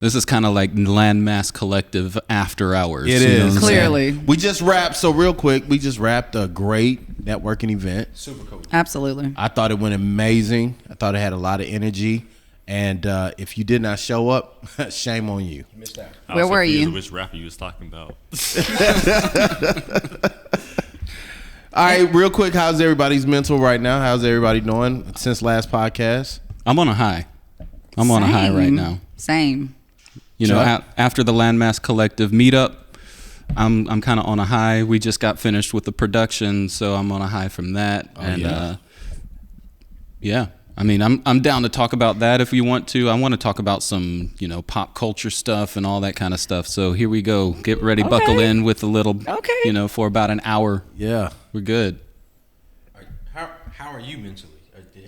This is kind of like Landmass Collective after hours. It is. Clearly. We just wrapped, so real quick, we just wrapped a great networking event. Super cool. Absolutely. I thought it went amazing. I thought it had a lot of energy. And if you did not show up, shame on you. You missed out. Where were you? Which rapper you was talking about? All right, real quick, how's everybody's mental right now? How's everybody doing since last podcast? I'm on a high. I'm on a high right now. Same. You know, after the Landmass Collective meetup, I'm kind of on a high. We just got finished with the production, so I'm on a high from that. Yeah. I mean, I'm down to talk about that if you want to. I want to talk about some, pop culture stuff and all that kind of stuff. So here we go. Get ready, buckle in with a little, for about an hour. Yeah. We're good. How are you mentally?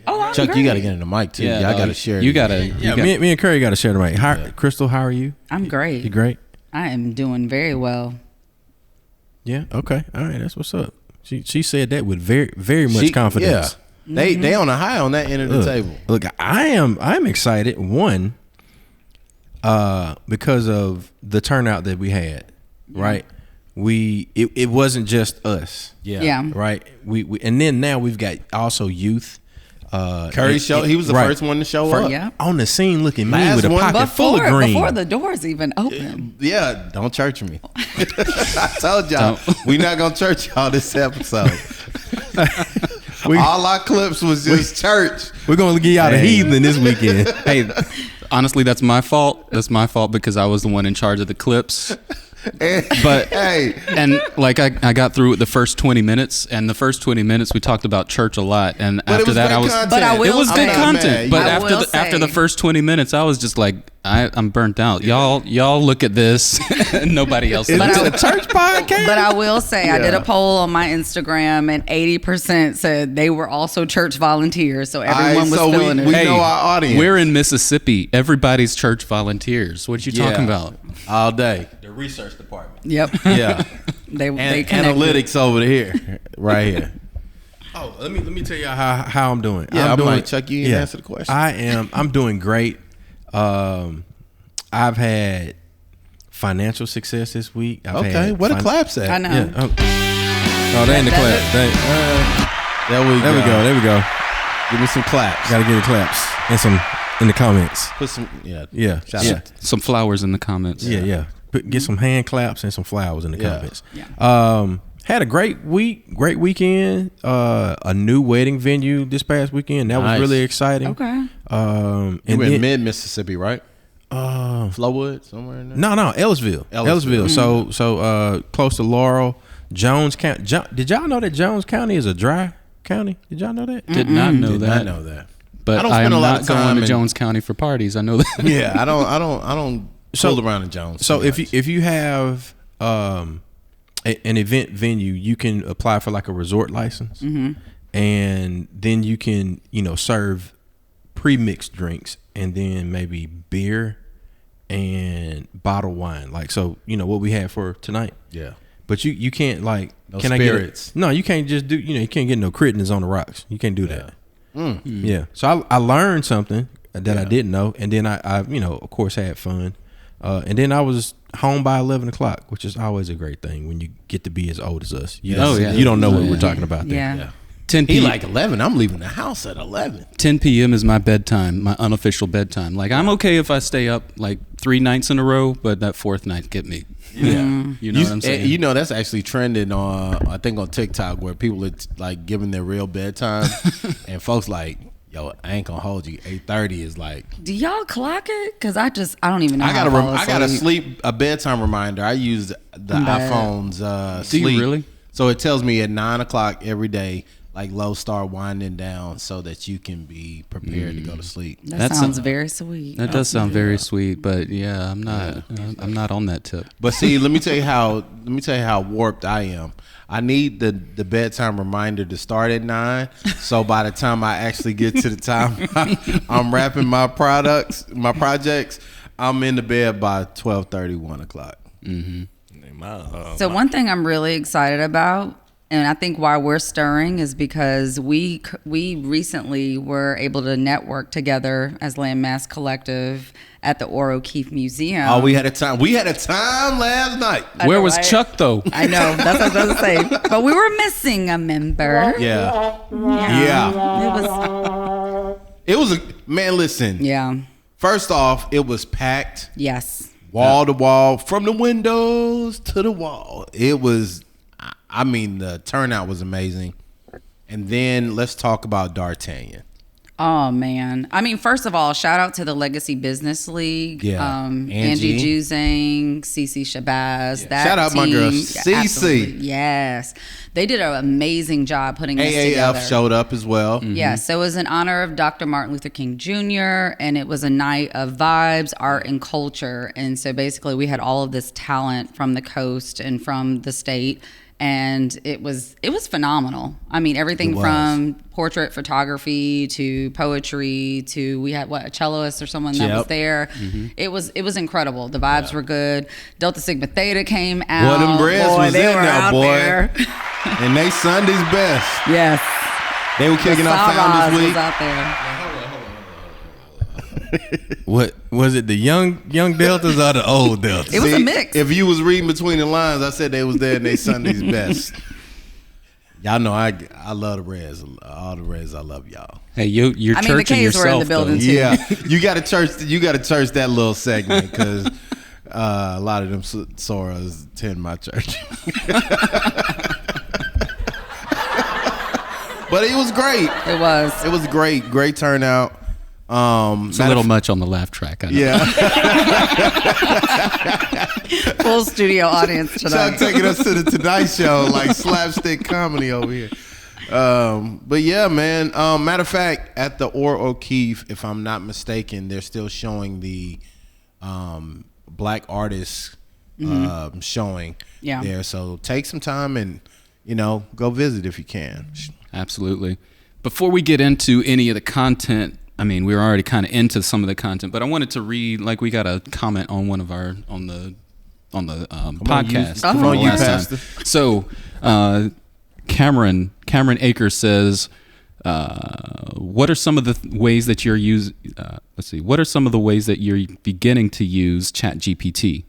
I'm Chuck, great. you got to get in the mic too. Yeah, I got to share. You got to. Yeah, me and Curry got to share the mic. Crystal, how are you? I'm great. You great? I am doing very well. Yeah. Okay. All right. That's what's up. She said that with very much confidence. Yeah. They on a high on that end of the table. Look, I'm excited. One, because of the turnout that we had, right? It wasn't just us. Yeah. Right. We and then now we've got also youth. Curry he was the first one to show up. Yeah. On the scene looking mean Last with a one. pocket full of green. Before the doors even open. Yeah, don't church me. I told y'all, we not going to church y'all this episode. All our clips was just church. We're going to give y'all the heathen this weekend. Hey, honestly, that's my fault. That's my fault because I was the one in charge of the clips. But and like I got through the first 20 minutes, and the first 20 minutes we talked about church a lot, and after that I was. But I will it was say, good content. But after the say, first 20 minutes, I was just like, I'm burnt out. Y'all look at this, and nobody else. It's a church podcast. But I will say, I did a poll on my Instagram, and 80% said they were also church volunteers. So everyone was feeling it. We know our audience. We're in Mississippi. Everybody's church volunteers. What you talking about? All day. The research department. Yep. Yeah. they analytics over here, right here. Oh, let me tell you how I'm doing. Yeah, I'm doing, like Chuck, you answer the question. I'm doing great. I've had financial success this week. Where the claps at? I know. Yeah. Oh, they ain't the clap. There we go. Give me some claps. Got to get the claps and some in the comments. Put some, Shout out. Some flowers in the comments. Yeah. Get some hand claps and some flowers in the comments. Yeah. Had a great weekend. A new wedding venue this past weekend. That was really exciting. Okay. You were in mid-Mississippi, right? Flowood, somewhere in there? No, Ellisville. Mm-hmm. So close to Laurel, Jones County. Did y'all know that Jones County is a dry county? Did y'all know that? Did not know that. I know that. But I am not going to Jones County for parties. I know that. Yeah, I don't fool around in Jones. So if you have an event venue, you can apply for like a resort license, and then you can serve pre-mixed drinks and then maybe beer and bottled wine. Like what we had for tonight. Yeah. But you can't like no can spirits. No, you can't just do you can't get no critters on the rocks. You can't do that. Yeah. So I learned something that I didn't know, and then I of course had fun. And then I was home by 11 o'clock, which is always a great thing when you get to be as old as us. You don't know what we're talking about there. Yeah. 10 He p.m. like 11. I'm leaving the house at 11. 10 p.m. is my bedtime, my unofficial bedtime. Like, I'm okay if I stay up like 3 nights in a row, but that 4th night get me. Yeah. You know what I'm saying? That's actually trending on, I think on TikTok, where people are like giving their real bedtime and folks like, yo, I ain't gonna hold you. 8:30 is like. Do y'all clock it? Because I don't even know. I got a bedtime reminder. I use the iPhone's sleep. Do you really? So it tells me at 9 o'clock every day, like low start winding down so that you can be prepared to go to sleep. That sounds very sweet. That does sound very sweet, but yeah, I'm not on that tip. But see, let me tell you how warped I am. I need the bedtime reminder to start at 9. So by the time I actually get to the time I'm wrapping my projects, I'm in the bed by 12:30, 1 o'clock. So one thing I'm really excited about, And I think why we're stirring is because we recently were able to network together as Landmass Collective at the Orr O'Keefe Museum. Oh, we had a time. We had a time last night. Where was Chuck, though? I know. That's what I was going to say. But we were missing a member. Yeah. It was man, listen. Yeah. First off, it was packed. Yes. Wall to wall, from the windows to the wall. It was, I mean, the turnout was amazing. And then let's talk about D'Artagnan. Oh, man. I mean, first of all, shout out to the Legacy Business League. Yeah. Angie Juzang, Cece Shabazz. Yeah. That Shout out team. my girl, Cece. Yes. They did an amazing job putting this together. AAF showed up as well. Mm-hmm. Yeah, so it was in honor of Dr. Martin Luther King Jr., and it was a night of vibes, art, and culture. And so basically we had all of this talent from the coast and from the state, and it was phenomenal. I mean, everything from portrait photography to poetry to, we had a celloist or someone that was there. Mm-hmm. It was incredible. The vibes were good. Delta Sigma Theta came out. Well, them Reds was in there, boy. There. And they Sunday's best. Yes. They were kicking off Founders Week. Was out there. What was it? The young Deltas or the old Deltas? It was a mix. If you was reading between the lines, I said they was there and they Sunday's best. Y'all know I love the Reds. All the Reds, I love y'all. Hey, you're churching the K's yourself, were in the building though. too. Yeah, you got to church that little segment because a lot of them Soras attend my church. But it was great. It was Great turnout. It's a little much on the laugh track. I know. Yeah. Full studio audience tonight. Chuck taking us to the Tonight Show, like slapstick comedy over here. But yeah, man. Matter of fact, at the Orr O'Keefe, if I'm not mistaken, they're still showing the Black artists showing there. So take some time and go visit if you can. Absolutely. Before we get into any of the content, I mean, we were already kind of into some of the content, but I wanted to read, we got a comment on one of our, on the podcast. Come on, you pastor. So, Cameron Akers says, what are some of the ways that you're what are some of the ways that you're beginning to use ChatGPT?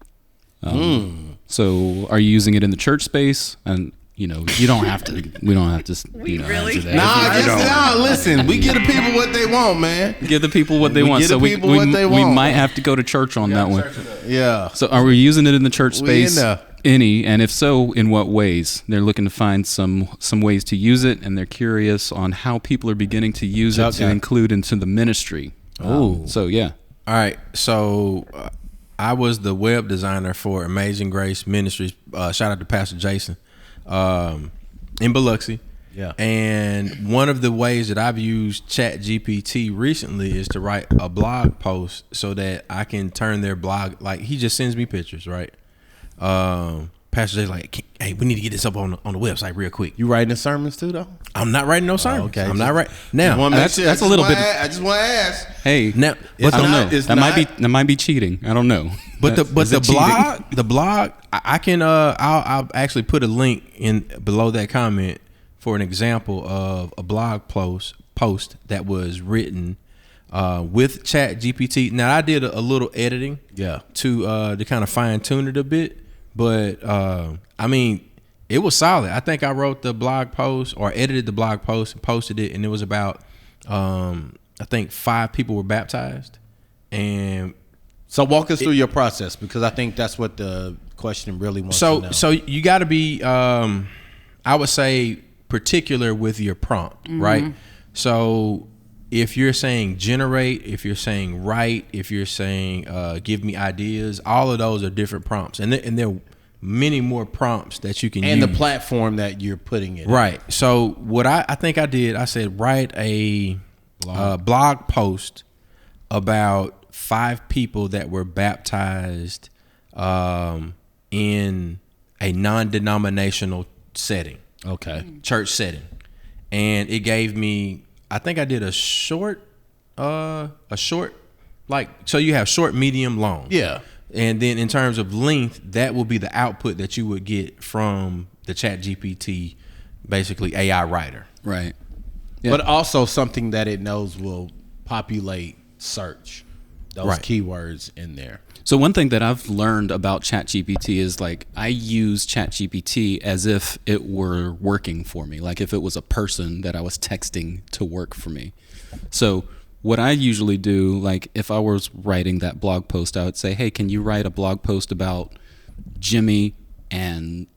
So are you using it in the church space? And you don't have to. We don't have to. Really? Answer that. Listen. We give the people what they want, man. Give the people what they want. So we might have to go to church on that one. Yeah. So are we using it in the church space? Any, and if so, in what ways? They're looking to find some ways to use it, and they're curious on how people are beginning to use it to include into the ministry. So yeah. All right. So I was the web designer for Amazing Grace Ministries. Shout out to Pastor Jason. In Biloxi. Yeah. And one of the ways that I've used ChatGPT recently is to write a blog post so that I can turn their blog, he just sends me pictures, right? Pastor Jay's like, hey, we need to get this up on the website real quick. You writing the sermons too, though? I'm not writing no sermons. Okay. I'm not writing. Now, that's a little bit. I just want to ask. Hey, now, I don't know. That might be cheating. I don't know. But the blog, I can I'll actually put a link in below that comment for an example of a blog post that was written with ChatGPT. Now I did a little editing, to kind of fine tune it a bit, but I mean, it was solid. I think I wrote the blog post or edited the blog post and posted it, and it was about I think 5 people were baptized. And so walk us through your process, because I think that's what the question really wants to know. So you got to be, I would say, particular with your prompt, right? So if you're saying generate, if you're saying write, if you're saying give me ideas, all of those are different prompts, and there are many more prompts that you can use. And the platform that you're putting it right in. So what I think I did, I said write a blog post about 5 people that were baptized in a non-denominational setting. Okay. Church setting. And it gave me, I think I did a short, so you have short, medium, long. Yeah. And then in terms of length, that will be the output that you would get from the ChatGPT basically AI writer. Right. But also something that it knows will populate search, those keywords in there. So one thing that I've learned about ChatGPT is like I use ChatGPT as if it were working for me, like if it was a person that I was texting to work for me. So what I usually do, like if I was writing that blog post, I would say, hey, can you write a blog post about Jimmy,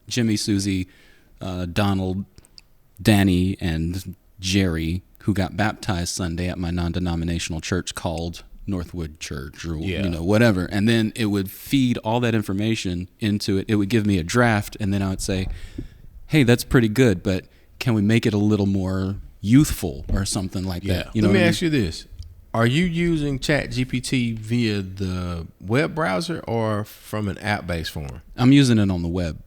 Susie, Donald, Danny, and Jerry, who got baptized Sunday at my non-denominational church called Northwood Church or whatever, and then it would feed all that information into it. It would give me a draft, and then I would say, hey, that's pretty good, but can we make it a little more youthful or something like that? Let me ask you this. Are you using ChatGPT via the web browser or from an app-based form? I'm using it on the web.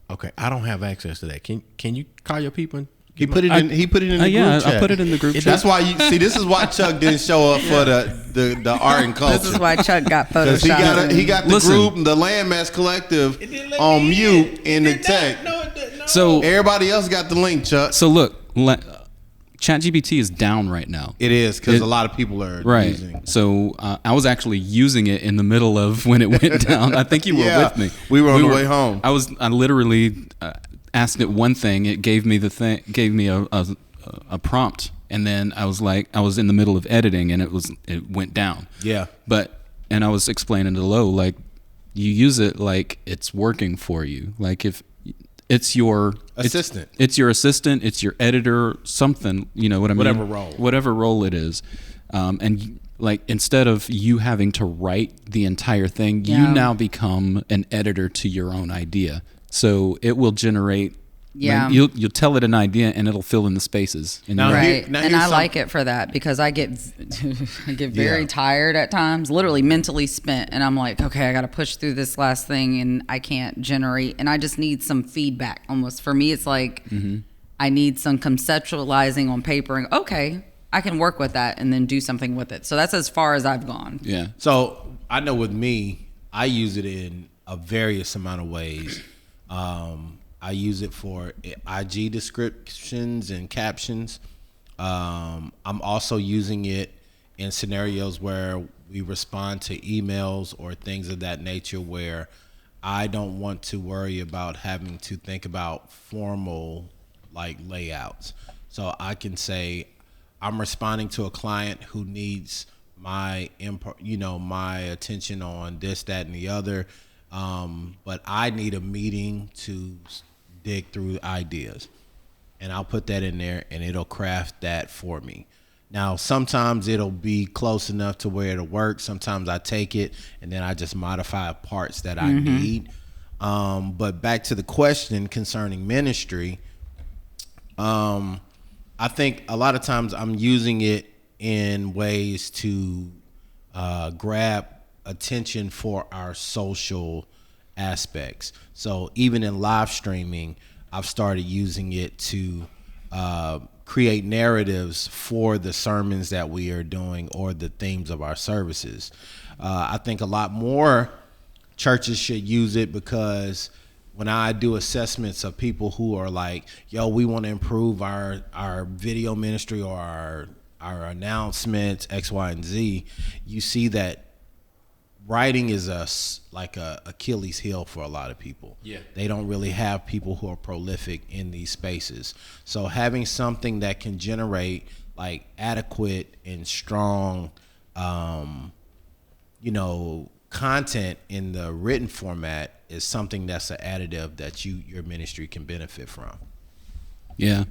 Okay, I don't have access to that. Can you call your people? He put it in the group chat. I put it in the group chat. That's why you see. This is why Chuck didn't show up for the art and culture. This is why Chuck got photoshopped. He got the group, the Landmass Collective, on mute in the tech. So everybody else got the link, Chuck. So look, ChatGPT is down right now. It is because a lot of people are using. So I was actually using it in the middle of when it went down. I think you were with me. We were on the way home. I literally asked it one thing. It gave me a prompt, and then I was in the middle of editing, and it went down. Yeah. And I was explaining to Lo, like, you use it like it's working for you. Like if it's your assistant, it's your assistant, it's your editor, something, you know what I mean? Whatever role it is. And like, instead of you having to write the entire thing, you now become an editor to your own idea. So it will generate. Yeah, like, you'll tell it an idea and it'll fill in the spaces. And and I like it for that because I get very tired at times, literally mentally spent, and I'm like, okay, I got to push through this last thing, and I can't generate, and I just need some feedback. Almost for me, it's like I need some conceptualizing on paper, and okay, I can work with that and then do something with it. So that's as far as I've gone. Yeah. So I know with me, I use it in a various amount of ways. I use it for IG descriptions and captions. I'm also using it in scenarios where we respond to emails or things of that nature where I don't want to worry about having to think about formal like layouts. So I can say I'm responding to a client who needs my my attention on this, that, and the other. But I need a meeting to dig through ideas, and I'll put that in there and it'll craft that for me. Now, sometimes it'll be close enough to where it'll work. Sometimes I take it and then I just modify parts that I need. But back to the question concerning ministry, I think a lot of times I'm using it in ways to grab attention for our social aspects. So even in live streaming, I've started using it to create narratives for the sermons that we are doing or the themes of our services. I think a lot more churches should use it because when I do assessments of people who are like, yo, we want to improve our video ministry or our announcements, X, Y, and Z, you see that writing is like a Achilles heel for a lot of people. Yeah. They don't really have people who are prolific in these spaces. So having something that can generate like adequate and strong, content in the written format is something that's an additive that your ministry can benefit from. Yeah.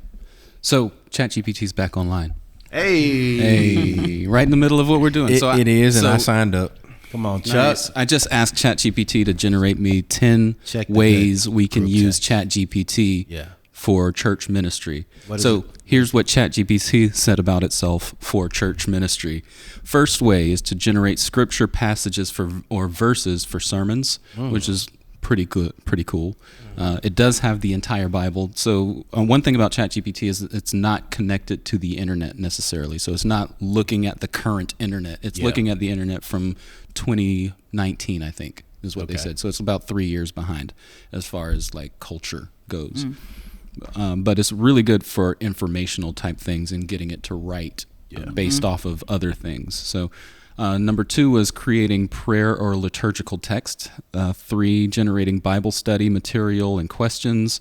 So ChatGPT's back online. Hey, right in the middle of what we're doing. It is, and I signed up. Come on, Chuck. Nice. I just asked ChatGPT to generate me 10 ways we can use ChatGPT for church ministry. So here's what ChatGPT said about itself for church ministry. First way is to generate scripture passages or verses for sermons, which is pretty good, pretty cool. It does have the entire Bible. So one thing about ChatGPT is it's not connected to the internet necessarily. So it's not looking at the current internet. It's looking at the internet from 2019, I think, is what they said. So it's about 3 years behind as far as like culture goes. but it's really good for informational type things and getting it to write based off of other things. So number 2 was creating prayer or liturgical text. 3, generating Bible study material and questions.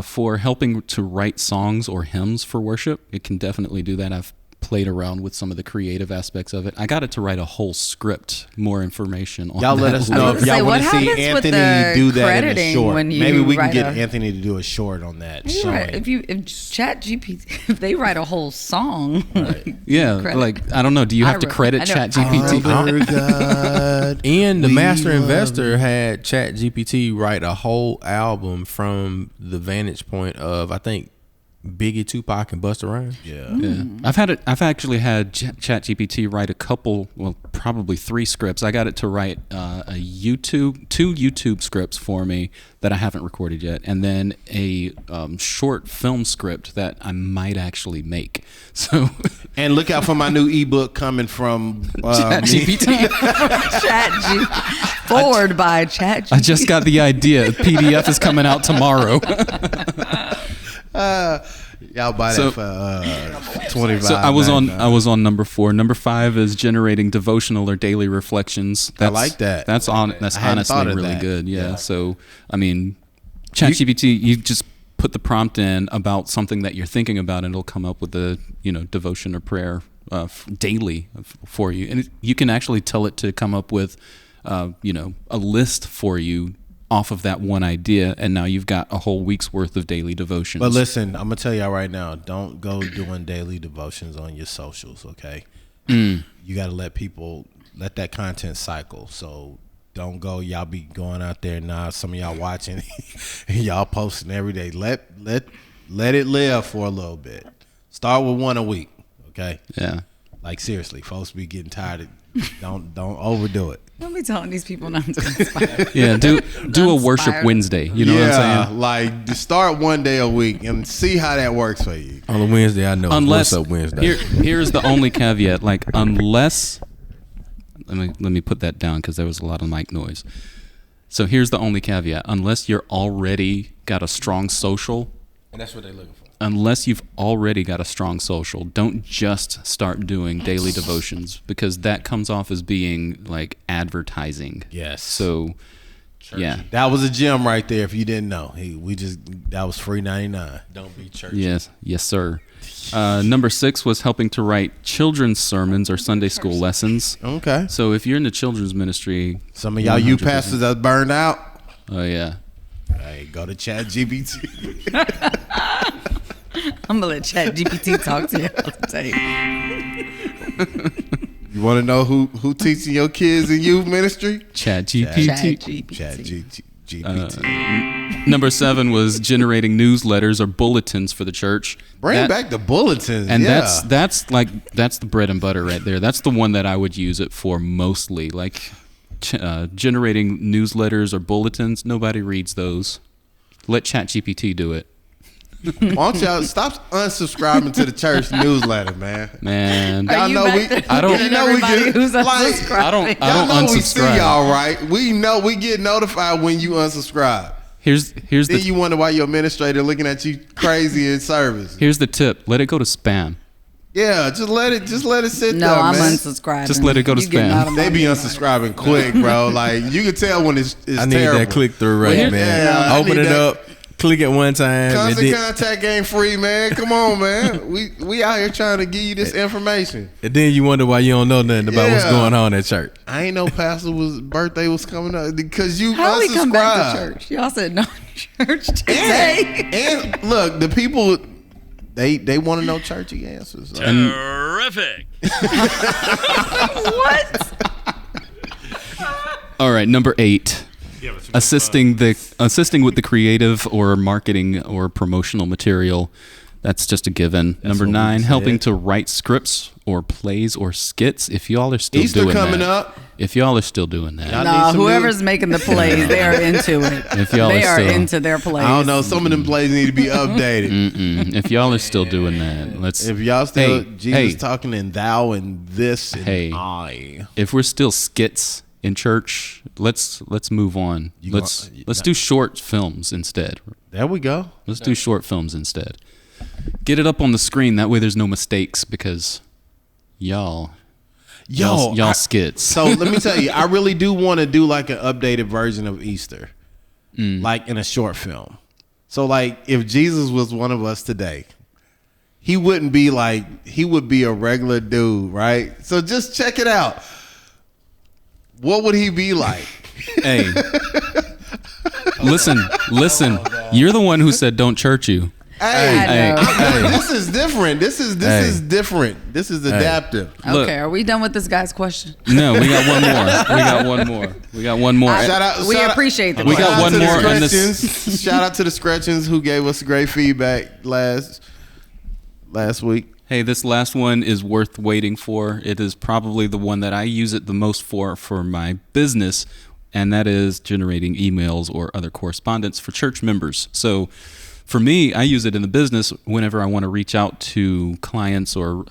4, helping to write songs or hymns for worship. It can definitely do that. I've played around with some of the creative aspects of it. I got it to write a whole script, more information on Y'all that. let us know if y'all want to see Anthony do that in a short. Maybe we can get Anthony to do a short on that. If ChatGPT, if they write a whole song, I don't know. Do you have to credit ChatGPT? And the Master Investor had ChatGPT write a whole album from the vantage point of, I think, Biggie, Tupac, and Busta Rhymes. I've actually had ChatGPT write a couple, well, probably 3 scripts. I got it to write two YouTube scripts for me that I haven't recorded yet, and then a short film script that I might actually make. So, and look out for my new ebook coming from ChatGPT. Forward by ChatGPT. I just got the idea. PDF is coming out tomorrow. Y'all buy that for $25. So I was on number 4. Number 5 is generating devotional or daily reflections. I like that. That's honestly really good. Yeah. So I mean, ChatGPT, you just put the prompt in about something that you're thinking about, and it'll come up with a devotion or prayer daily for you, and you can actually tell it to come up with a list for you off of that one idea, and now you've got a whole week's worth of daily devotions. But listen, I'm gonna tell y'all right now, don't go doing daily devotions on your socials, okay? You got to let that content cycle. So don't go, y'all be going out there now, some of y'all watching and y'all posting every day. Let it live for a little bit. Start with 1 a week, okay? Yeah. Like seriously, folks be getting tired of don't overdo it. Don't be telling these people not to inspire. Yeah, do a worship Wednesday. You know what I'm saying? Like start 1 day a week and see how that works for you. On a Wednesday, I know. What's up Wednesday? Here's the only caveat. Like unless, let me put that down because there was a lot of mic noise. So here's the only caveat. Unless you're already got a strong social, and that's what they're looking for. Unless you've already got a strong social, don't just start doing daily devotions, because that comes off as being like advertising. Yes. So, yeah. That was a gem right there. If you didn't know, that was free 99. Don't be churchy. Yes, sir. Number 6 was helping to write children's sermons or Sunday school lessons. Okay. So if you're in the children's ministry, some of y'all you pastors that burned out. Oh yeah. Hey, go to ChatGPT. I'm gonna let ChatGPT talk to you. I'll tell you. You want to know who teaching your kids in youth ministry? ChatGPT. ChatGPT. Number 7 was generating newsletters or bulletins for the church. Bring back the bulletins, and that's the bread and butter right there. That's the one that I would use it for mostly. Like generating newsletters or bulletins. Nobody reads those. Let ChatGPT do it. Why don't y'all stop unsubscribing to the church newsletter, man? Y'all know we get unsubscribing. I don't unsubscribe. We see y'all, right? We know we get notified when you unsubscribe. Then you wonder why your administrator looking at you crazy in service. Here's the tip: let it go to spam. Yeah, just let it sit no, there, I'm man. unsubscribing. Just let it go to spam. They be unsubscribing quick, bro. Like you can tell when it's I need terrible. that click through rate, man. Yeah, Open it up. Click it one time. Constant contact ain't free, man. Come on, man. We out here trying to give you this information. And then you wonder why you don't know nothing about what's going on at church. I ain't know pastor birthday was coming up because you How we come back to unsubscribed. church? Y'all said no church today. And look, the people they want to know churchy answers. Terrific. What? All right, number 8. Assisting with the creative or marketing or promotional material. That's just a given. Number 9, helping to write scripts or plays or skits. If y'all are still Easter doing coming that. up. If y'all are still doing that. No, whoever's making the plays, they are into it. If y'all they are still, into their plays. I don't know. Some of them plays need to be updated. If y'all are still doing that, if y'all still Jesus talking in thou and this and I. If we're still skits in church. Let's move on. Let's do short films instead. There we go. Let's do short films instead. Get it up on the screen. That way there's no mistakes because y'all skits. So let me tell you, I really do want to do like an updated version of Easter, like in a short film. So like if Jesus was one of us today, he wouldn't be like, he would be a regular dude, right? So just check it out. What would he be like? Hey, listen. You're the one who said don't church you. Hey, this is different. This is different. This is adaptive. Okay, Look. are we done with this guy's question? No, we got one more. We appreciate the We got one more. And Shout out to the Scretchings who gave us great feedback last week. Hey, this last one is worth waiting for. It is probably the one that I use it the most for my business, and that is generating emails or other correspondence for church members. So for me, I use it in the business whenever I want to reach out to clients or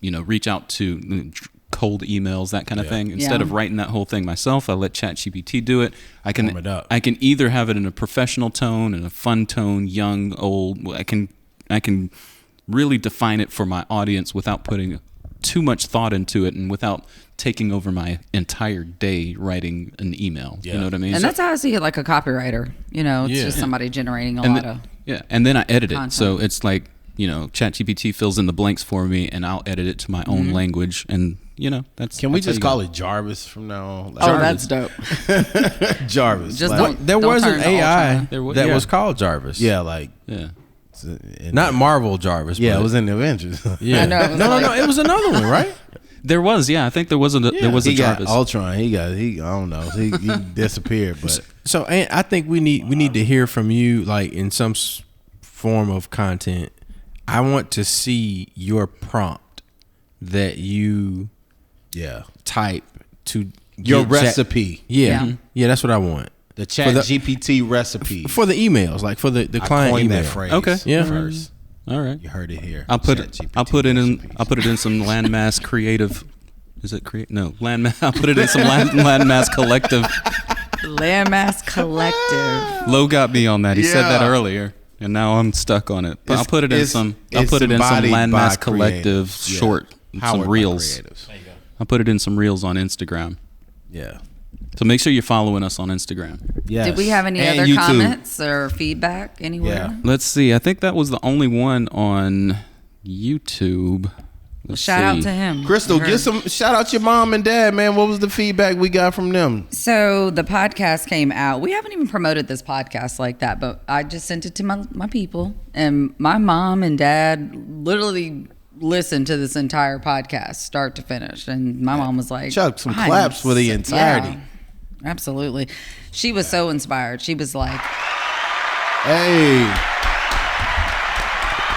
reach out to cold emails, that kind of thing. Instead of writing that whole thing myself, I let ChatGPT do it. I can either have it in a professional tone, in a fun tone, young, old. I can really define it for my audience without putting too much thought into it and without taking over my entire day writing an email. You know what I mean? And that's how I see it, like a copywriter. It's just somebody generating a lot of and then I edit content. it. So it's like, ChatGPT fills in the blanks for me and I'll edit it to my own language. And, that's... Can we just call it Jarvis from now on? Like, that's dope. Jarvis. There was an AI that was called Jarvis. Yeah, like... Yeah. Not Marvel Jarvis. Yeah, it was in the Avengers. Yeah. I know, No, it was another one, right? There was, I think there was a He got Jarvis. Ultron. I don't know. He disappeared, but... So I think we need to hear from you, like in some form of content. I want to see your prompt that you type to your recipe. Yeah, that's what I want. The ChatGPT recipe for the emails, like for the client coined email. that phrase. Okay, yeah. First. All right, you heard it here. I'll put it in some Landmass creative. Is it create? No, Landmass. I'll put it in some Landmass collective. Landmass collective. Lo got me on that. He said that earlier, and now I'm stuck on it. But I'll put it in some Landmass collective short, some reels. I'll put it in some reels on Instagram. Yeah. So make sure you're following us on Instagram. Yes. Did we have any And other YouTube. comments or feedback anywhere? Yeah. Let's see. I think that was the only one on YouTube. Shout out to him. Crystal, shout out your mom and dad, man. What was the feedback we got from them? So the podcast came out. We haven't even promoted this podcast like that, but I just sent it to my people. And my mom and dad literally listened to this entire podcast, start to finish. And my mom was like... Chuck, some claps for the entirety. Yeah, absolutely. She was so inspired. She was like... Hey.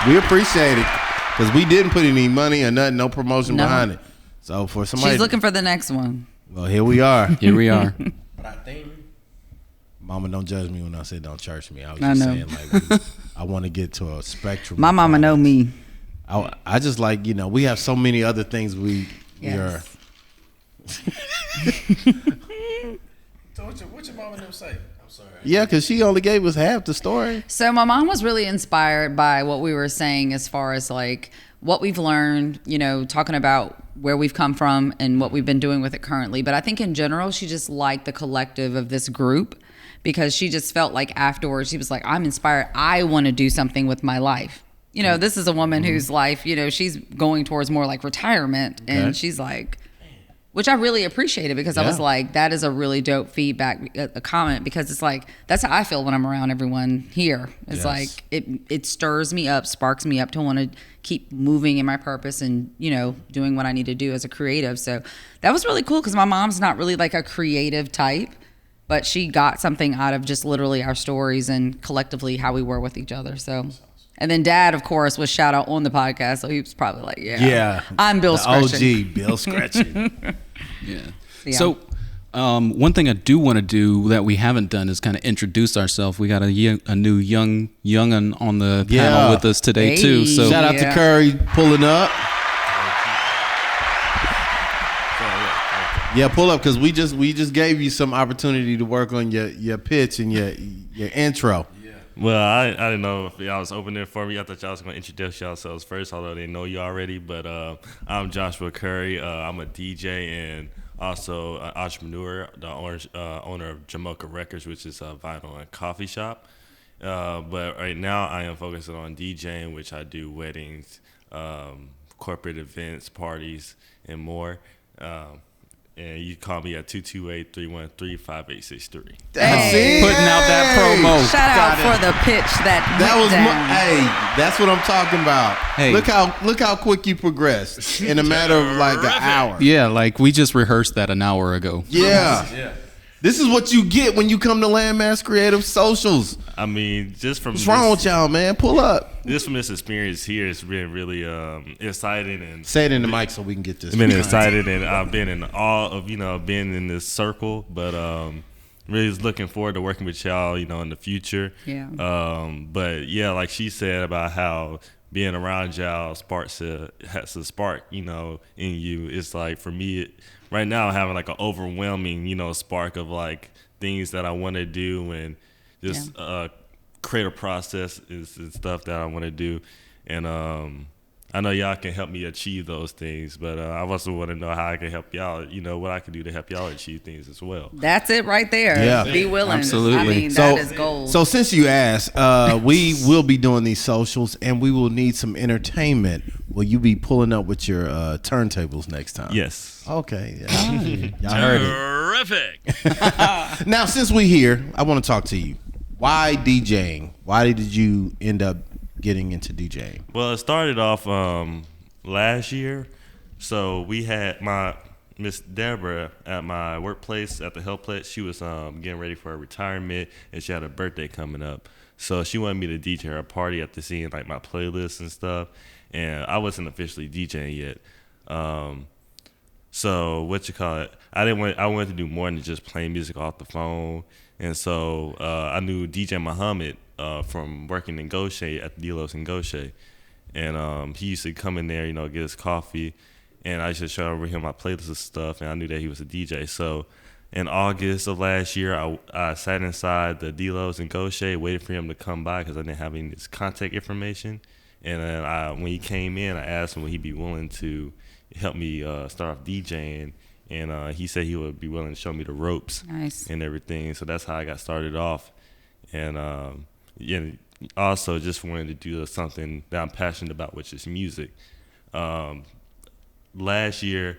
We appreciate it. Because we didn't put any money or nothing, no promotion behind it. So for somebody... She's looking for the next one. Well, here we are. Here we are. Mama, don't judge me when I say don't church me. I was just saying, like, I want to get to a spectrum. My mama know me. I just like, we have so many other things we are. So what your mama never say? I'm sorry. Yeah, because she only gave us half the story. So my mom was really inspired by what we were saying as far as like what we've learned, talking about where we've come from and what we've been doing with it currently. But I think in general, she just liked the collective of this group because she just felt like afterwards, she was like, I'm inspired. I want to do something with my life. This is a woman whose life, she's going towards more like retirement. And she's like, which I really appreciated because I was like, that is a really dope feedback, a comment, because it's like, that's how I feel when I'm around everyone here. It's like, it stirs me up, sparks me up to want to keep moving in my purpose and, doing what I need to do as a creative. So that was really cool because my mom's not really like a creative type, but she got something out of just literally our stories and collectively how we were with each other. So... And then Dad, of course, was shout out on the podcast, so he was probably like, "Yeah, I'm Bill Scretching." OG Bill Scretching. Yeah. So, one thing I do want to do that we haven't done is kind of introduce ourselves. We got a new young'un on the panel with us today too. So shout out to Curry pulling up. Yeah, pull up because we just gave you some opportunity to work on your pitch and your intro. Well, I didn't know if y'all was opening for me. I thought y'all was going to introduce yourselves first, although they know you already. But I'm Joshua Curry. I'm a DJ and also an entrepreneur, the owner of Jamocha Records, which is a vinyl and coffee shop. But right now I am focusing on DJing, which I do weddings, corporate events, parties, and more. And you call me at 228-313-5863. That's it. Putting out that promo. Shout out for the pitch that was down. hey, that's what I'm talking about. Hey. Look how quick you progressed in a matter of like an hour. Yeah, like we just rehearsed that an hour ago. Yeah. This is what you get when you come to Landmass Creative Socials. I mean, just from What's wrong with y'all, man? Pull up. Just from this experience here, it's been really exciting and Say it in the mic so we can get this. I've been excited and I've been in awe of being in this circle, but really looking forward to working with y'all, in the future. Yeah. But yeah, like she said about how being around y'all has a spark, in you. It's like for me, right now having like an overwhelming, spark of like things that I want to do and just creative process is stuff that I want to do, and I know y'all can help me achieve those things, but I also want to know how I can help y'all, what I can do to help y'all achieve things as well. That's it right there. Yeah. Be willing. Absolutely. I mean, that is gold. So since you asked, we will be doing these socials and we will need some entertainment. Will you be pulling up with your turntables next time? Yes. Okay. Yeah. Y'all heard it. Terrific. Now, since we're here, I want to talk to you. Why DJing? Why did you end up getting into DJing? Well, it started off last year. So we had my Miss Deborah at my workplace at the health place. She was getting ready for her retirement, and she had a birthday coming up. So she wanted me to DJ her party after seeing like my playlists and stuff. And I wasn't officially DJing yet. So I wanted to do more than just playing music off the phone. And so I knew DJ Muhammad from working in Gaucher at the Delos in Gaucher. And he used to come in there, get his coffee. And I used to show him my playlist of stuff. And I knew that he was a DJ. So in August of last year, I sat inside the Delos in Gaucher, waited for him to come by because I didn't have any of his contact information. And then when he came in, I asked him would he be willing to help me start off DJing. And he said he would be willing to show me the ropes and everything. So that's how I got started off. And also just wanted to do something that I'm passionate about, which is music. Last year,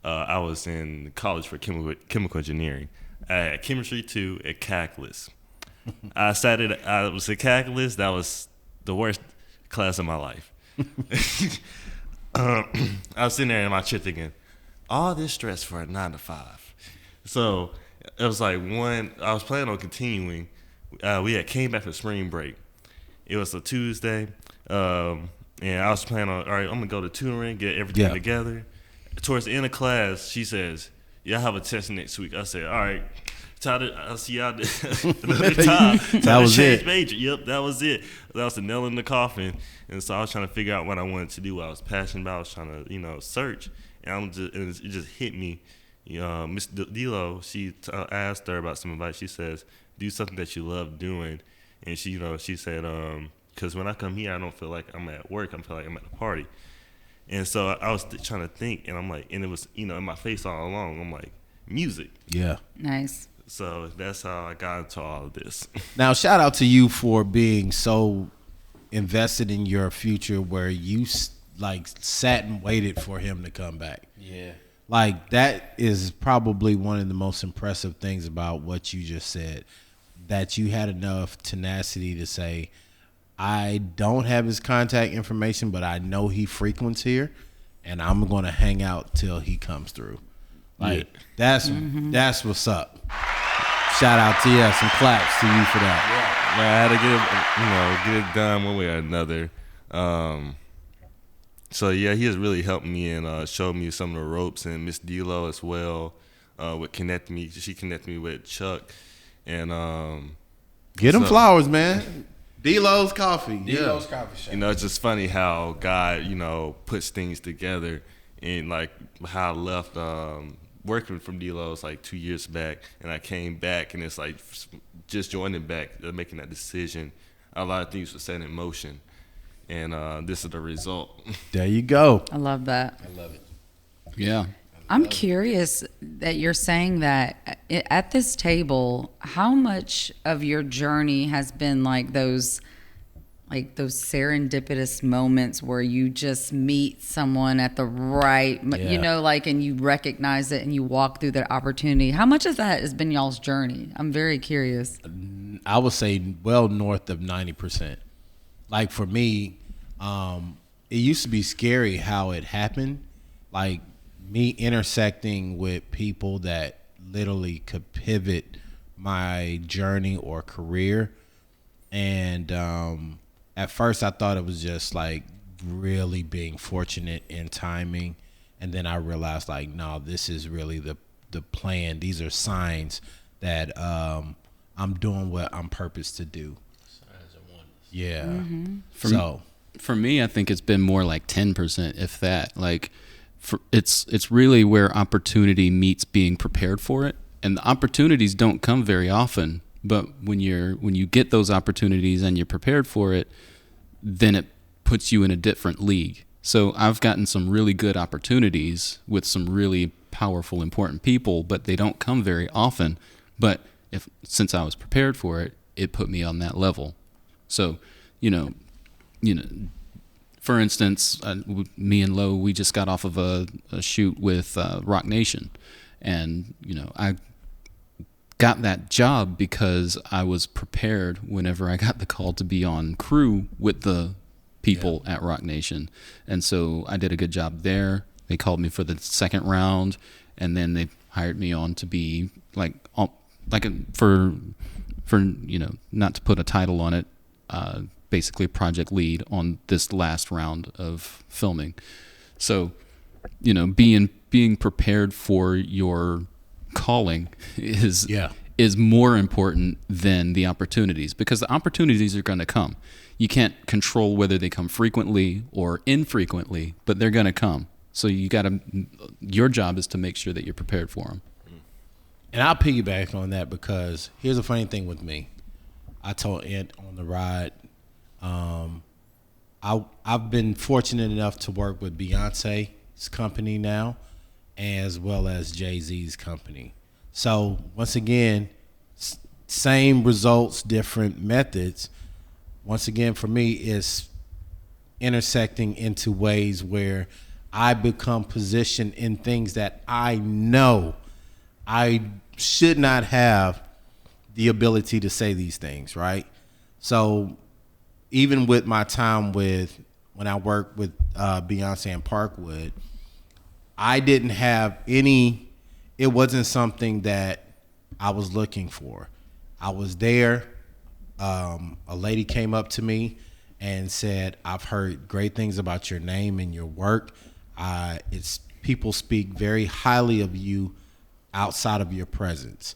I was in college for chemical engineering. I had chemistry 2 at Calculus. I was at Calculus. That was the worst class of my life. I was sitting there in my chair thinking, all this stress for a 9 to 5. So it was like I was planning on continuing. We had came back from spring break. It was a Tuesday. And I was planning on, all right, I'm going to go to tutoring, get everything together. Towards the end of class, she says, I have a test next week. I said, all right, I'll see y'all another time. That was it. Major. Yep, that was it. That was the nail in the coffin. And so I was trying to figure out what I wanted to do, what I was passionate about. I was trying to, search. And it just hit me. Miss Dilo, she asked her about some advice. She says, do something that you love doing. And she, she said, because when I come here, I don't feel like I'm at work. I feel like I'm at a party. And so I was trying to think, and I'm like, and it was, in my face all along. I'm like, music. Yeah. Nice. So that's how I got into all of this. Now, shout out to you for being so invested in your future where you like sat and waited for him to come back. Yeah. Like that is probably one of the most impressive things about what you just said, that you had enough tenacity to say, I don't have his contact information, but I know he frequents here and I'm going to hang out till he comes through. Like that's what's up. Shout out to you. Some claps to you for that. Yeah. I had to get it done one way or another. So yeah, he has really helped me and showed me some of the ropes, and Miss Dilo as well would connect me. She connected me with Chuck, and get him flowers, man. Delo's Coffee. Delo's Coffee Shop. It's just funny how God, puts things together, and like how I left working from D-Lo's like 2 years back, and I came back, and it's like just joining back, making that decision. A lot of things were set in motion, and this is the result. There you go. I love that. I love it. Yeah. I'm curious that you're saying that at this table, how much of your journey has been like those serendipitous moments where you just meet someone at the right, you know, like, and you recognize it and you walk through that opportunity. How much of that has been y'all's journey? I'm very curious. I would say well north of 90%. Like for me, it used to be scary how it happened. Like me intersecting with people that literally could pivot my journey or career. And at first I thought it was just like really being fortunate in timing. And then I realized like, no, this is really the plan. These are signs that I'm doing what I'm purposed to do. Signs and wonders. Yeah. Mm-hmm. For me, I think it's been more like 10%, if that. Like, it's really where opportunity meets being prepared for it, and the opportunities don't come very often. But when you get those opportunities and you're prepared for it, then it puts you in a different league. So I've gotten some really good opportunities with some really powerful, important people, but they don't come very often. But since I was prepared for it, it put me on that level. So, you know, for instance, me and Lo, we just got off of a shoot with Rock Nation, and I got that job because I was prepared whenever I got the call to be on crew with the people at Rock Nation, and so I did a good job there. They called me for the second round, and then they hired me on to be for not to put a title on it, basically project lead on this last round of filming. So, being prepared for your calling is more important than the opportunities, because the opportunities are going to come. You can't control whether they come frequently or infrequently, but they're going to come. So your job is to make sure that you're prepared for them. And I'll piggyback on that, because here's a funny thing with me. I told Ant on the ride, I've been fortunate enough to work with Beyonce's company now, as well as Jay-Z's company. So once again, same results, different methods. Once again, for me, it's intersecting into ways where I become positioned in things that I know I should not have the ability to say these things, right? So even with my time when I worked with Beyonce and Parkwood, I didn't have it wasn't something that I was looking for. I was there. A lady came up to me and said, "I've heard great things about your name and your work. People speak very highly of you outside of your presence.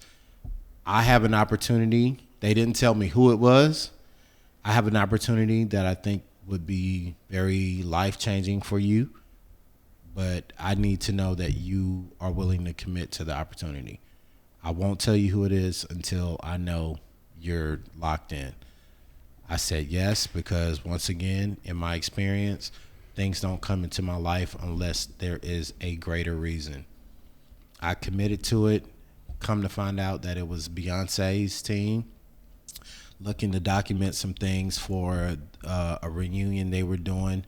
I have an opportunity." They didn't tell me who it was. "I have an opportunity that I think would be very life-changing for you, but I need to know that you are willing to commit to the opportunity. I won't tell you who it is until I know you're locked in." I said yes, because once again, in my experience, things don't come into my life unless there is a greater reason. I committed to it. Come to find out that it was Beyonce's team looking to document some things for a reunion they were doing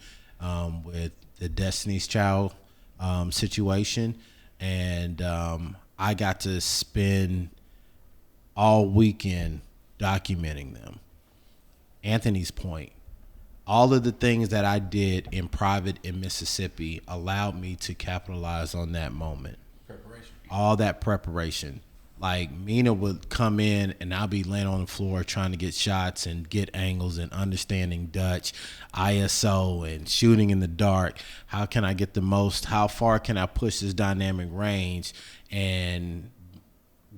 with the Destiny's Child situation. And I got to spend all weekend documenting them. Anthony's point, all of the things that I did in private in Mississippi allowed me to capitalize on that moment. All that preparation. Like, Mina would come in and I'll be laying on the floor trying to get shots and get angles and understanding Dutch, ISO, and shooting in the dark. How can I get the most? How far can I push this dynamic range? And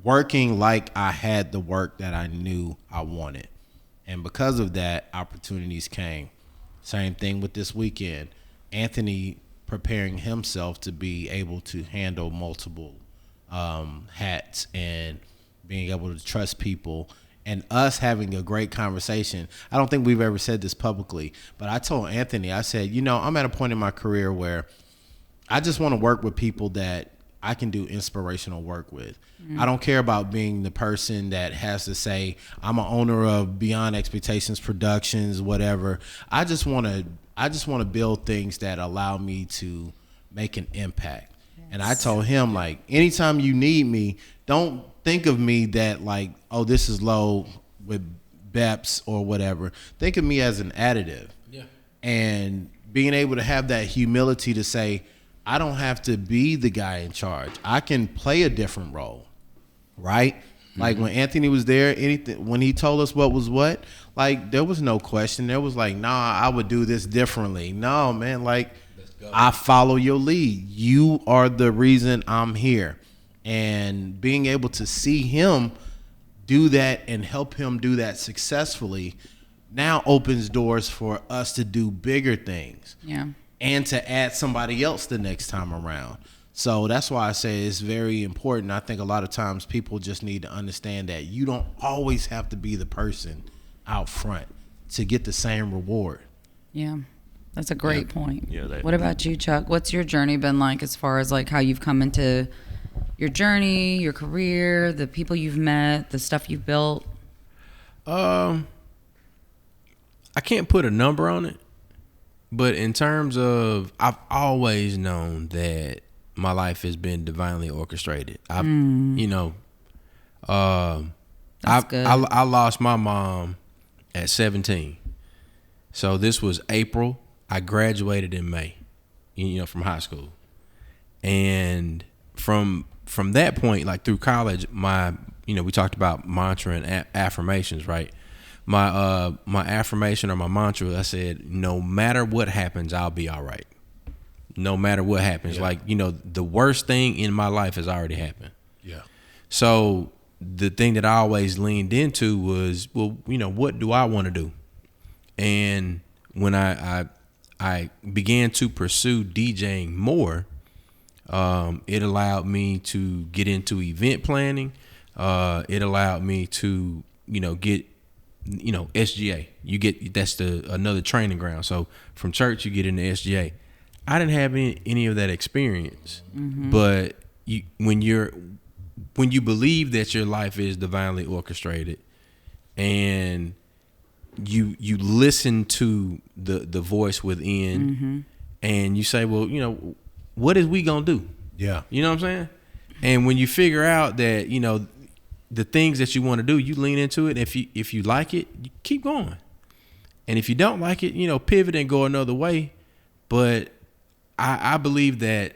working like I had the work that I knew I wanted. And because of that, opportunities came. Same thing with this weekend. Anthony preparing himself to be able to handle multiple hats and being able to trust people and us having a great conversation. I don't think we've ever said this publicly, but I told Anthony, I said, I'm at a point in my career where I just want to work with people that I can do inspirational work with. I don't care about being the person that has to say, I'm an owner of Beyond Expectations Productions, whatever. I just want to build things that allow me to make an impact. Yes. And I told him, like, anytime you need me, don't think of me that like, oh, this is low with BEPS or whatever. Think of me as an additive. Yeah. And being able to have that humility to say, I don't have to be the guy in charge. I can play a different role, right? Mm-hmm. Like when Anthony was there, when he told us what was what, like there was no question. There was like, nah, I would do this differently. No, man, like I follow your lead. You are the reason I'm here. And being able to see him do that and help him do that successfully now opens doors for us to do bigger things. Yeah. And to add somebody else the next time around. So that's why I say it's very important. I think a lot of times people just need to understand that you don't always have to be the person out front to get the same reward. Yeah, that's a great point. Yeah. What about you, Chuck? What's your journey been like as far as like how you've come into your journey, your career, the people you've met, the stuff you've built? I can't put a number on it. But in terms of, I've always known that my life has been divinely orchestrated. I lost my mom at 17. So this was April. I graduated in May, from high school. And from that point, like through college, we talked about mantra and affirmations, right? My affirmation or my mantra, I said, no matter what happens, I'll be all right. No matter what happens. Yeah. Like, the worst thing in my life has already happened. Yeah. So the thing that I always leaned into was, well, what do I want to do? And when I began to pursue DJing more, it allowed me to get into event planning. It allowed me to, get SGA. That's another training ground. So from church you get into SGA. I didn't have any of that experience, but when you believe that your life is divinely orchestrated, and you listen to the voice within, and you say, well, what is we gonna do? Yeah, you know what I'm saying. And when you figure out that the things that you want to do, you lean into it. If you like it, you keep going. And if you don't like it, pivot and go another way. But I believe that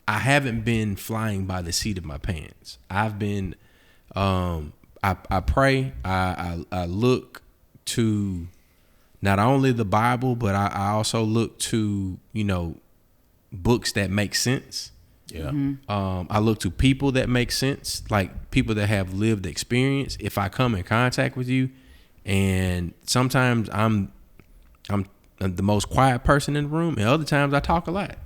I haven't been flying by the seat of my pants. I've been, I pray, I look to not only the Bible, but I also look to, books that make sense. Yeah. I look to people that make sense, like people that have lived experience. If I come in contact with you, and sometimes I'm the most quiet person in the room, and other times I talk a lot.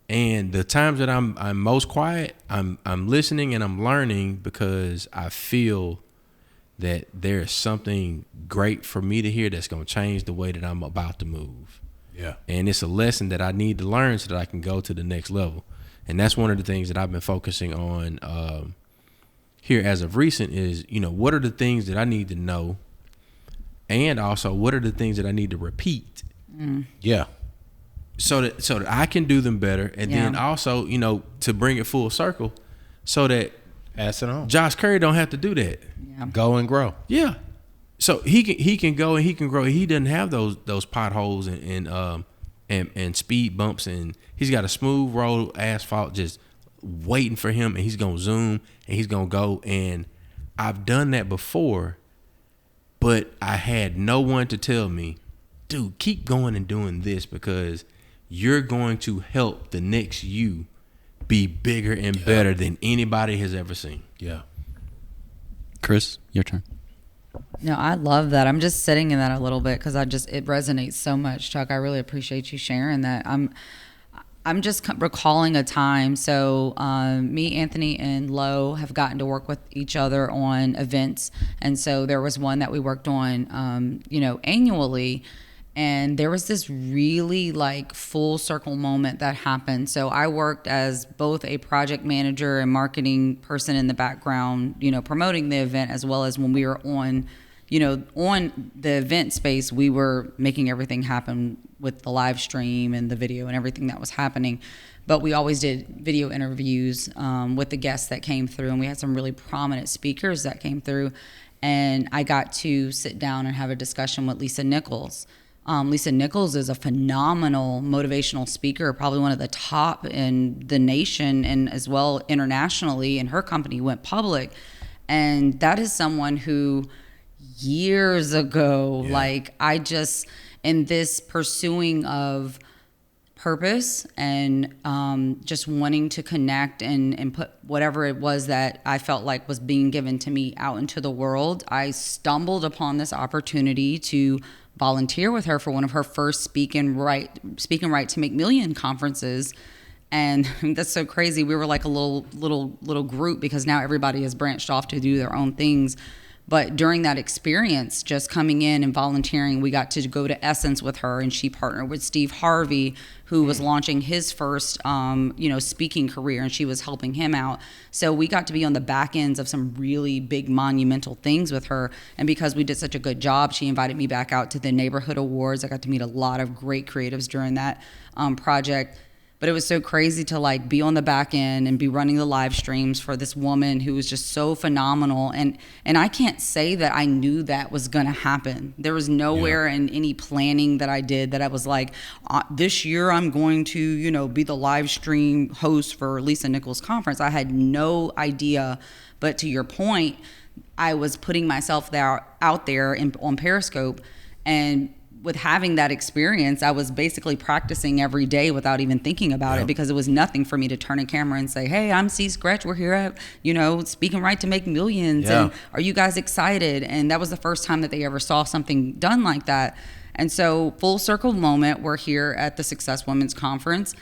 And the times that I'm most quiet, I'm listening and I'm learning, because I feel that there's something great for me to hear that's going to change the way that I'm about to move. Yeah. And it's a lesson that I need to learn so that I can go to the next level. And that's one of the things that I've been focusing on here as of recent is, what are the things that I need to know? And also, what are the things that I need to repeat? Yeah. So that I can do them better. And then also, to bring it full circle so that pass it on. Josh Curry don't have to do that. Yeah. Go and grow. Yeah. So he can go and he can grow. He doesn't have those potholes and speed bumps, and he's got a smooth road asphalt just waiting for him, and he's gonna zoom and he's gonna go. And I've done that before, but I had no one to tell me, dude, keep going and doing this, because you're going to help the next you be bigger and better than anybody has ever seen. Yeah. Chris, your turn. No, I love that. I'm just sitting in that a little bit because it resonates so much, Chuck. I really appreciate you sharing that. I'm just recalling a time. So me, Anthony, and Lo have gotten to work with each other on events. And so there was one that we worked on, annually. And there was this really like full circle moment that happened. So I worked as both a project manager and marketing person in the background, promoting the event, as well as when we were on the event space, we were making everything happen with the live stream and the video and everything that was happening. But we always did video interviews with the guests that came through, and we had some really prominent speakers that came through. And I got to sit down and have a discussion with Lisa Nichols. Lisa Nichols is a phenomenal motivational speaker, probably one of the top in the nation and as well internationally, and her company went public. And that is someone who years ago, in this pursuing of purpose and just wanting to connect and put whatever it was that I felt like was being given to me out into the world, I stumbled upon this opportunity to volunteer with her for one of her first speaking right to make million conferences. And that's so crazy. We were like a little group, because now everybody has branched off to do their own things. But during that experience, just coming in and volunteering, we got to go to Essence with her, and she partnered with Steve Harvey, who was launching his first, speaking career, and she was helping him out. So we got to be on the back ends of some really big monumental things with her. And because we did such a good job, she invited me back out to the neighborhood awards. I got to meet a lot of great creatives during that project. But it was so crazy to like be on the back end and be running the live streams for this woman who was just so phenomenal. And I can't say that I knew that was going to happen. There was nowhere in any planning that I did that I was like, this year I'm going to, be the live stream host for Lisa Nichols' conference. I had no idea. But to your point, I was putting myself out there on Periscope, and with having that experience, I was basically practicing every day without even thinking about it, because it was nothing for me to turn a camera and say, hey, I'm C Scretch. We're here at, Speaking Right to Make Millions. Yeah. And are you guys excited? And that was the first time that they ever saw something done like that. And so full circle moment, we're here at the Success Women's Conference,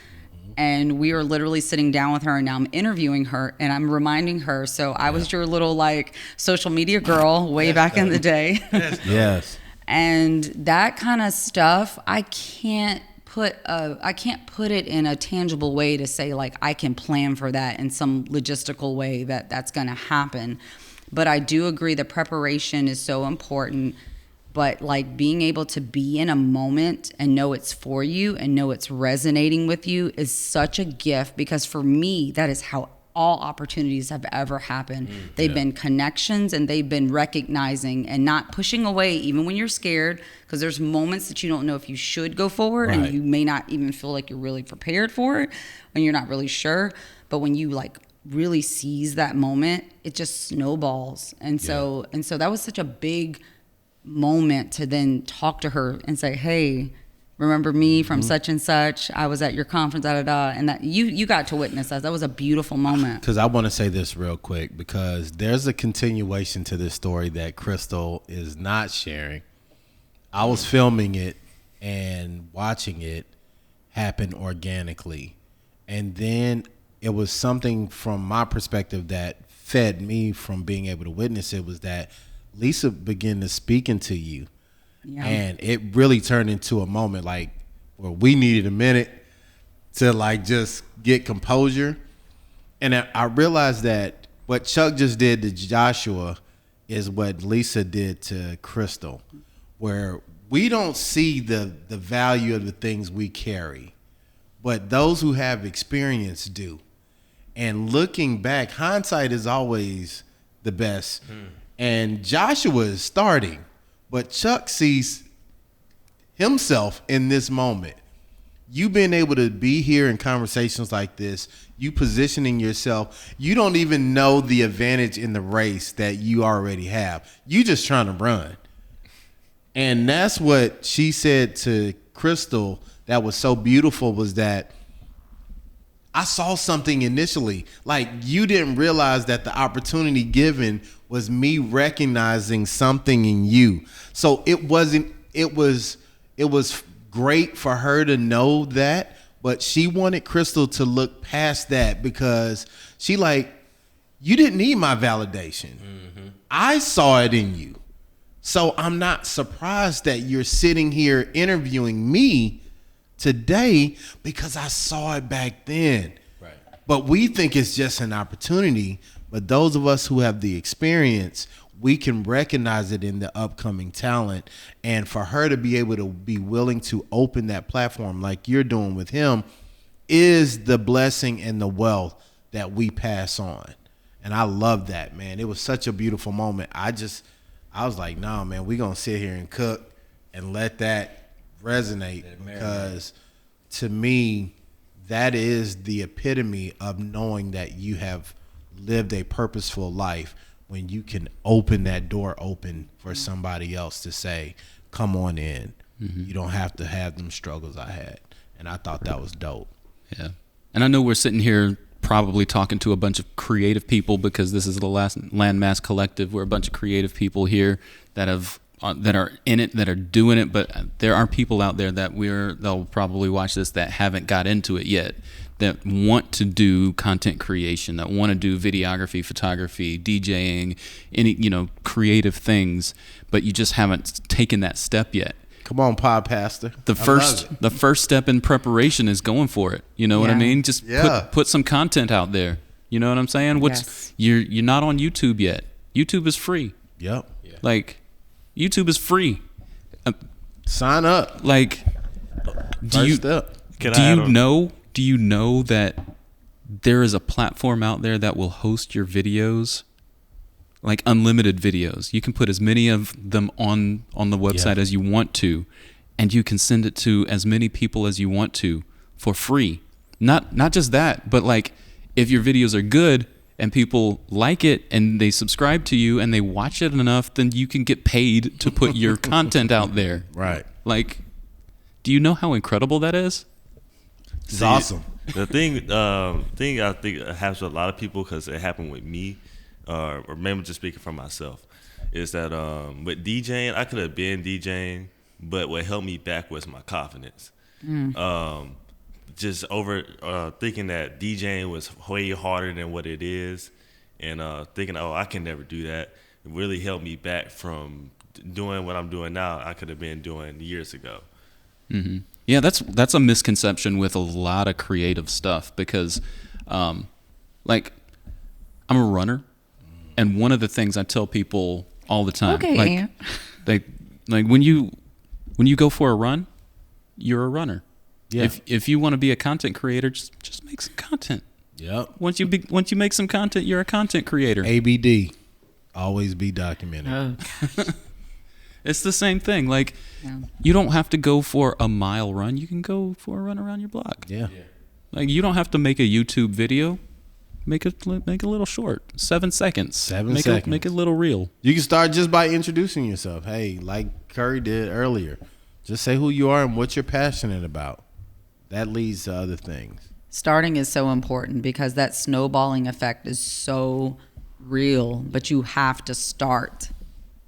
and we are literally sitting down with her, and now I'm interviewing her and I'm reminding her. So I was your little like social media girl way back in the day. Yes. And that kind of stuff, I can't put it in a tangible way to say like I can plan for that in some logistical way that's going to happen. But I do agree that preparation is so important. But like being able to be in a moment and know it's for you and know it's resonating with you is such a gift, because for me, that is how all opportunities have ever happened. They've been connections, and they've been recognizing and not pushing away even when you're scared, because there's moments that you don't know if you should go forward, and you may not even feel like you're really prepared for it when you're not really sure. But when you like really seize that moment, it just snowballs. And so that was such a big moment to then talk to her and say, hey, remember me from such and such? I was at your conference, and that you got to witness that. That was a beautiful moment. Because I want to say this real quick, because there's a continuation to this story that Crystal is not sharing. I was filming it and watching it happen organically, and then it was something from my perspective that fed me from being able to witness it, was that Lisa began to speak into you. Yeah. And it really turned into a moment like where we needed a minute to like just get composure. And I realized that what Chuck just did to Joshua is what Lisa did to Crystal, where we don't see the value of the things we carry, but those who have experience do. And looking back, hindsight is always the best. And Joshua is starting, but Chuck sees himself in this moment. You being able to be here in conversations like this, you positioning yourself, you don't even know the advantage in the race that you already have. You just trying to run. And that's what she said to Crystal that was so beautiful, was that I saw something initially. Like, you didn't realize that the opportunity given was me recognizing something in you. So it was great for her to know that, But she wanted Crystal to look past that because she like, you didn't need my validation. I saw it in you. So I'm not surprised that you're sitting here interviewing me today because I saw it back then. Right. But we think it's just an opportunity. But those of us who have the experience, we can recognize it in the upcoming talent. And for her to be able to be willing to open that platform like you're doing with him is the blessing and the wealth that we pass on. And I love that, man. It was such a beautiful moment. I was like, nah, man, we gonna sit here and cook and let that resonate because to me, that is the epitome of knowing that you have lived a purposeful life when you can open that door open for somebody else to say, come on in. You don't have to have them struggles I had. And I thought that was dope. Yeah. And I know we're sitting here probably talking to a bunch of creative people because this is the last Landmass Collective. We're a bunch of creative people here that are in it, that are doing it. But there are people out there that they'll probably watch this that haven't got into it yet, that want to do content creation, that want to do videography, photography, DJing, any, creative things, but you just haven't taken that step yet. Come on, pod pastor. The first step in preparation is going for it. You know what I mean? Just put some content out there. You know what I'm saying? You're not on YouTube yet. YouTube is free. Yep. Like, YouTube is free. Sign up. Like, do you know that there is a platform out there that will host your videos? Like unlimited videos. You can put as many of them on the website as you want to, and you can send it to as many people as you want to for free. Not just that, but like if your videos are good and people like it and they subscribe to you and they watch it enough, then you can get paid to put your content out there. Right. Like, do you know how incredible that is? It's awesome. The thing I think happens with a lot of people, because it happened with me, or maybe just speaking for myself, is that with DJing, I could have been DJing, but what held me back was my confidence. Just over thinking that DJing was way harder than what it is, and thinking, I can never do that. It really held me back from doing what I'm doing now. I could have been doing years ago. Mm-hmm. Yeah, that's a misconception with a lot of creative stuff because, like, I'm a runner. And one of the things I tell people all the time, like when you go for a run, you're a runner. Yeah. If you want to be a content creator, just make some content. Yep. Once you make some content, you're a content creator. ABD, always be documented. Oh. It's the same thing. Like, you don't have to go for a mile run. You can go for a run around your block. Yeah. Like, you don't have to make a YouTube video. Make a little short, 7 seconds. 7 seconds. Make it a little real. You can start just by introducing yourself. Hey, like Curry did earlier, just say who you are and what you're passionate about. That leads to other things. Starting is so important because that snowballing effect is so real, but you have to start.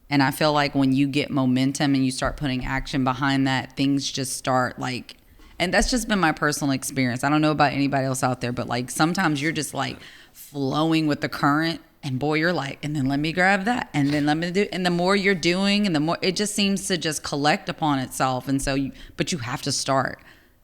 And I feel like when you get momentum and you start putting action behind that, things just start like. And that's just been my personal experience. I don't know about anybody else out there, but like sometimes you're just like flowing with the current, and boy, you're like, and then let me grab that, and then let me do. And the more you're doing, and the more it just seems to just collect upon itself. And so, but you have to start.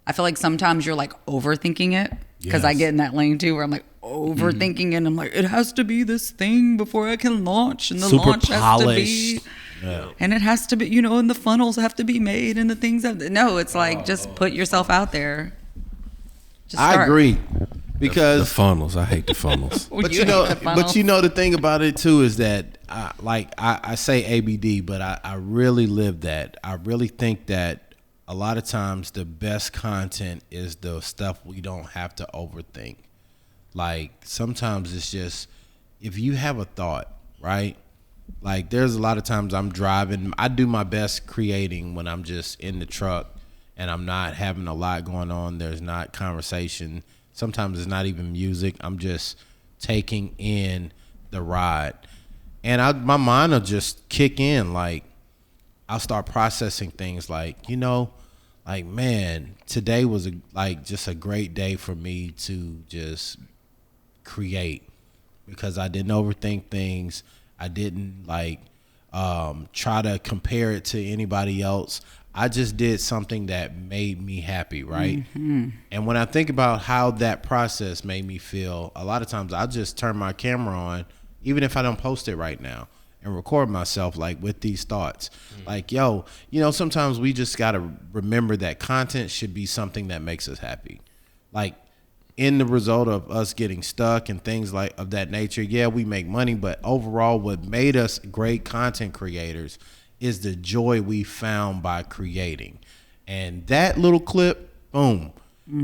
I feel like sometimes you're like overthinking it because I get in that lane too, where I'm like overthinking it. And I'm like, it has to be this thing before I can launch, and the super launch polished. has to be. Yeah. And it has to be, and the funnels have to be made, and the things no, it's like just put yourself out there. Just start. I agree because the funnels. I hate the funnels. But the thing about it too is that I say ABD, but I really live that. I really think that a lot of times the best content is the stuff we don't have to overthink. Like sometimes it's just if you have a thought, right? Like there's a lot of times I'm driving. I do my best creating when I'm just in the truck and I'm not having a lot going on. There's not conversation. Sometimes it's not even music. I'm just taking in the ride. And my mind will just kick in. Like I'll start processing things like like, man, today was just a great day for me to just create, because I didn't overthink things. I didn't try to compare it to anybody else. I just did something that made me happy, right? And when I think about how that process made me feel, a lot of times I just turn my camera on, even if I don't post it right now, and record myself with these thoughts. Sometimes we just got to remember that content should be something that makes us happy. In the result of us getting stuck and things of that nature, yeah, we make money, but overall what made us great content creators is the joy we found by creating. And that little clip, boom,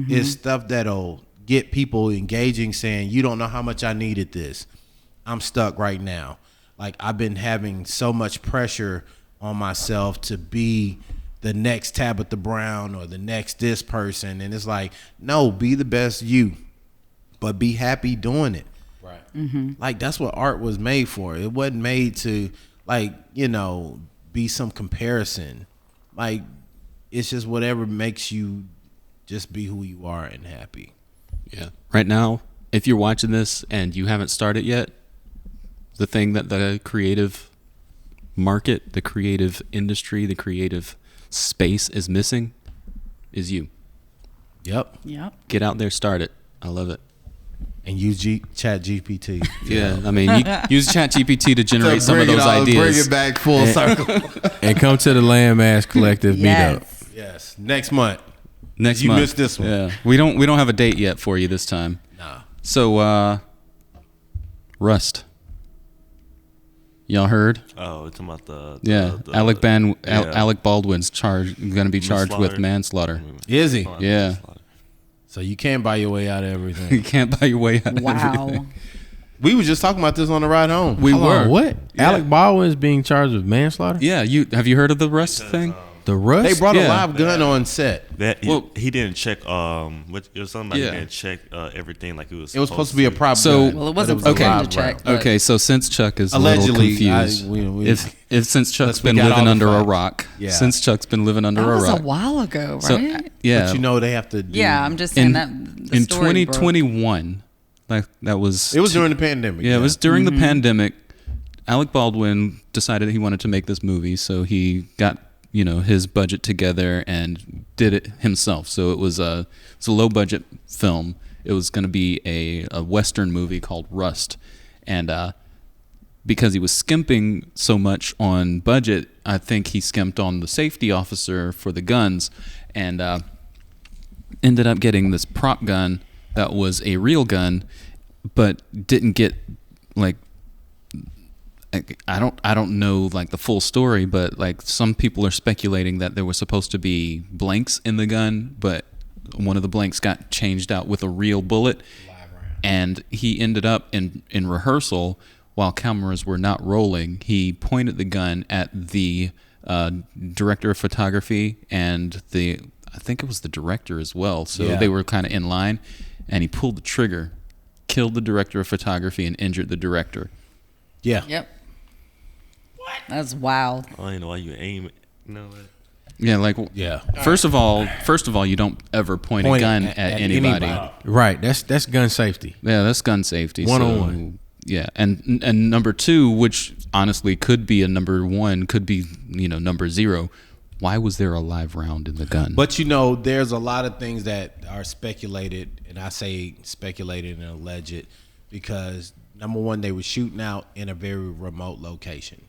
is stuff that'll get people engaging, saying, you don't know how much I needed this. I'm stuck right now. I've been having so much pressure on myself to be the next Tabitha Brown or the next this person. And it's no, be the best you, but be happy doing it. Right. That's what art was made for. It wasn't made to be some comparison. It's just whatever makes you just be who you are and happy. Yeah. Right now, if you're watching this and you haven't started yet, the thing that the creative market, the creative industry, the creative space is missing is you. Yep. Get out there, start it. I love it. And use ChatGPT. Yeah, I mean, use ChatGPT to generate some of those ideas. Bring it back full circle. And come to the Landmass Collective meetup. Yes, next month. You missed this one. Yeah, we don't have a date yet for you this time. Nah. So, Rust. Y'all heard? Oh, it's about the Alec Baldwin's going to be charged with manslaughter. Is he? Yeah. So you can't buy your way out of everything. You can't buy your way out. Wow. We were just talking about this on the ride home. We were. What? Yeah. Alec Baldwin is being charged with manslaughter? Yeah. Have you heard of the Rust thing? The Rust? They brought a live gun on set. He didn't check. It was something he didn't check everything like it was. It was supposed to be a prop So- gun. Well, it wasn't okay. for him to check. but- Okay, so since Chuck is Allegedly, a little confused, if since Chuck's been got all living the under a facts. rock, Yeah. since Chuck's been living under That a was a rock, while ago, so right? yeah, But they have to do. Yeah, I'm just saying in that the in story broke. 2021, that was It was during the pandemic. yeah, it was during the pandemic. Alec Baldwin decided he wanted to make this movie, so he got his budget together and did it himself. So it's a low budget film. It was going to be a Western movie called Rust, and because he was skimping so much on budget, I think he skimped on the safety officer for the guns, and ended up getting this prop gun that was a real gun, but didn't get I don't know the full story, but some people are speculating that there was supposed to be blanks in the gun, but one of the blanks got changed out with a real bullet, and he ended up in rehearsal while cameras were not rolling. He pointed the gun at the director of photography and I think it was the director as well. So they were kind of in line, and he pulled the trigger, killed the director of photography, and injured the director. Yeah. Yep. That's wild. I don't even know why you aim it. Yeah, First of all, you don't ever point a gun at anybody. Right. That's gun safety. Yeah, that's gun safety. One-on-one. Yeah, and number two, which honestly could be a number one, could be number zero. Why was there a live round in the gun? But there's a lot of things that are speculated, and I say speculated and alleged, because number one, they were shooting out in a very remote location.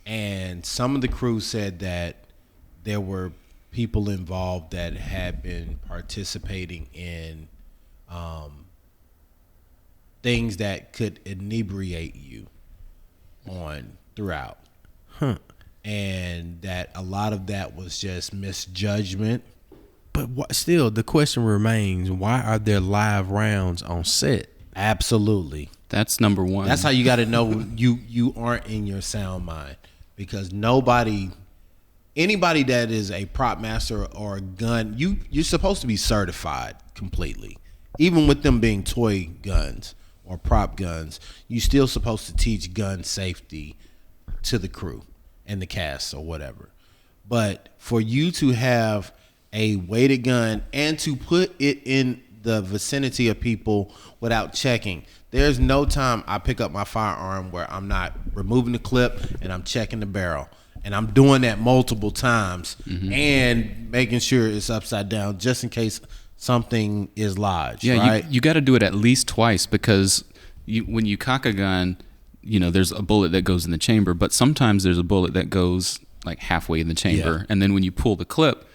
And some of the crew said that there were people involved that had been participating in things that could inebriate you throughout. And that a lot of that was just misjudgment. But still, the question remains, why are there live rounds on set? Absolutely. That's number one. That's how you got to know you aren't in your sound mind, because anybody that is a prop master or a gun, you're supposed to be certified completely. Even with them being toy guns or prop guns, you're still supposed to teach gun safety to the crew and the cast or whatever. But for you to have a weighted gun and to put it in the vicinity of people without checking. There's no time I pick up my firearm where I'm not removing the clip and I'm checking the barrel. And I'm doing that multiple times and making sure it's upside down just in case something is lodged. Yeah, right? you got to do it at least twice because when you cock a gun, there's a bullet that goes in the chamber, but sometimes there's a bullet that goes like halfway in the chamber. And then when you pull the clip,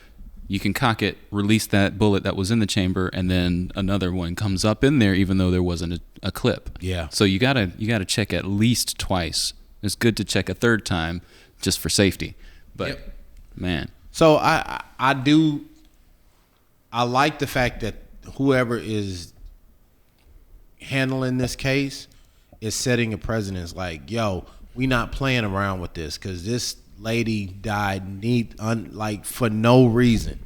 you can cock it, release that bullet that was in the chamber, and then another one comes up in there even though there wasn't a clip. Yeah. So you gotta check at least twice. It's good to check a third time just for safety. But man. So I like the fact that whoever is handling this case is setting a precedence like, yo, we not playing around with this because this lady died for no reason.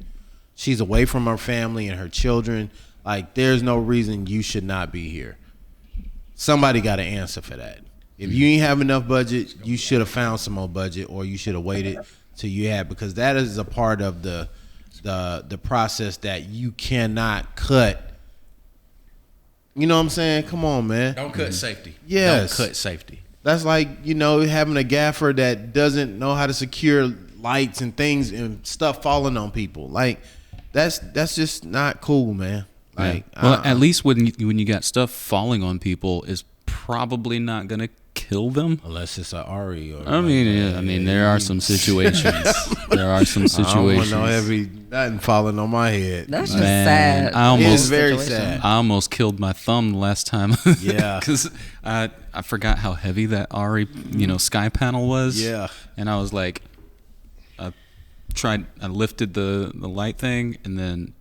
She's away from her family and her children. Like, there's no reason you should not be here. Somebody got to answer for that. If you ain't have enough budget, you should have found some more budget, or you should have waited till you had, because that is a part of the process that you cannot cut. You know what I'm saying? Come on, man. Don't cut safety. Yes. Don't cut safety. That's like, having a gaffer that doesn't know how to secure lights and things and stuff falling on people. Like, that's just not cool, man. Like, well, at least when you got stuff falling on people, is probably not gonna kill them unless it's a Ari. Or there are some situations. There are some situations. I don't want nothing falling on my head. That's just sad. It's very sad. I almost killed my thumb last time. Yeah, because I forgot how heavy that Ari sky panel was. Yeah, and I was like, I lifted the light thing and then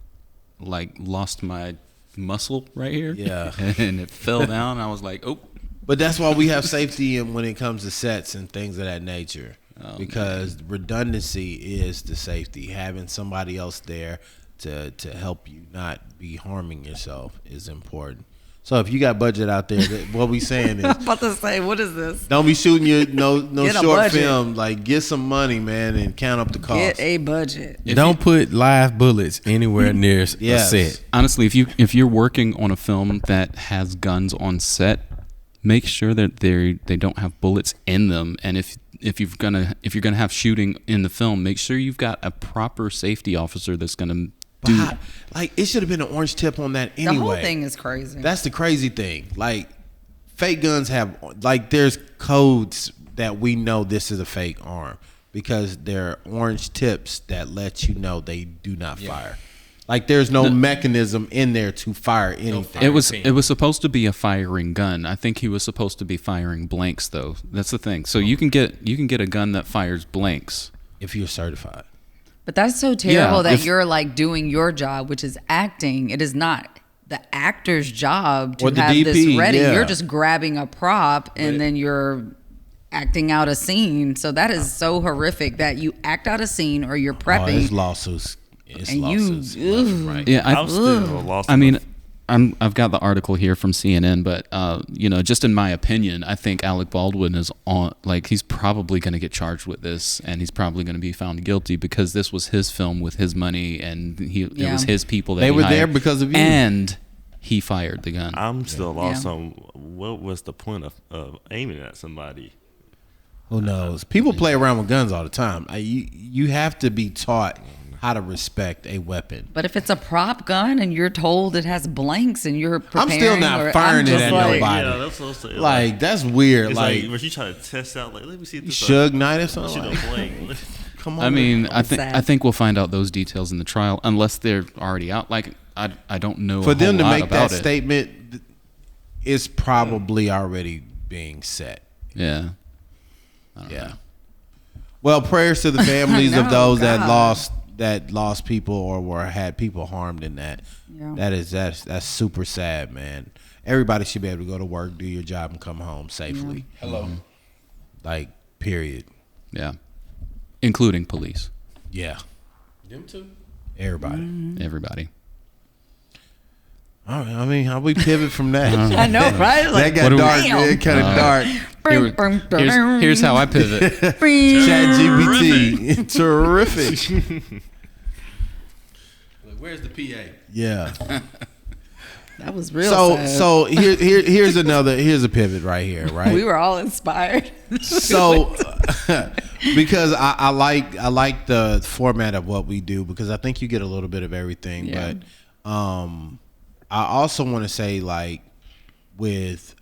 like lost my muscle right here. Yeah, and it fell down. And I was like, oh. But that's why we have safety when it comes to sets and things of that nature. Because redundancy is the safety. Having somebody else there to help you not be harming yourself is important. So if you got budget out there, what we saying is, I'm about to say, what is this? don't be shooting your no short budget. film. Like, get some money, man, and count up the cost. Get a budget. Don't put live bullets anywhere near a set. Honestly, if you're working on a film that has guns on set, make sure that they don't have bullets in them. And if you're gonna have shooting in the film, make sure you've got a proper safety officer that's gonna do. Like, it should have been an orange tip on that anyway. The whole thing is crazy. That's the crazy thing. Like, fake guns have, like, there's codes that we know this is a fake arm because there are orange tips that let you know they do not fire. Like, there's no mechanism in there to fire anything. It was supposed to be a firing gun. I think he was supposed to be firing blanks, though. That's the thing. So you can get a gun that fires blanks if you're certified. But that's so terrible that you're like doing your job, which is acting. It is not the actor's job to have DP, this ready. yeah. You're just grabbing a prop and then you're acting out a scene. So that is so horrific that you act out a scene or you're prepping. It's lawsuits. Right. Yeah, I'm still lost. I mean, I've got the article here from CNN, but just in my opinion, I think Alec Baldwin is he's probably going to get charged with this, and he's probably going to be found guilty because this was his film with his money, and it was his people that they were hired, there because of you, and he fired the gun. I'm still lost on what was the point of aiming at somebody. Who knows? People play around with guns all the time. You have to be taught how to respect a weapon. But if it's a prop gun and you're told it has blanks and you're preparing, I'm still not firing it at nobody. Yeah, that's what I'm saying. Like, that's weird. It's like when you try to test out, like, let me see if this Suge Knight or something. shoot a blank. Come on. I mean, I sad. think we'll find out those details in the trial, unless they're already out. Like, I don't know. For them to make that it. statement, it's probably already being set. Yeah. I don't know. Well, prayers to the families of No, those God. that lost people or had people harmed in that. Yeah. That's super sad, man. Everybody should be able to go to work, do your job, and come home safely. Hello. Like, period. Yeah. Including police. Yeah. Them too. Everybody. Everybody. All right, I mean, how we pivot from that? I know, right? That got dark. damn. It kind of dark. Here's how I pivot. ChatGPT. Terrific. Where's the PA? Yeah. That was real sad. So here's a pivot right here, right? We were all inspired. So because I like the format of what we do, because I think you get a little bit of everything. Yeah. But I also want to say, like, with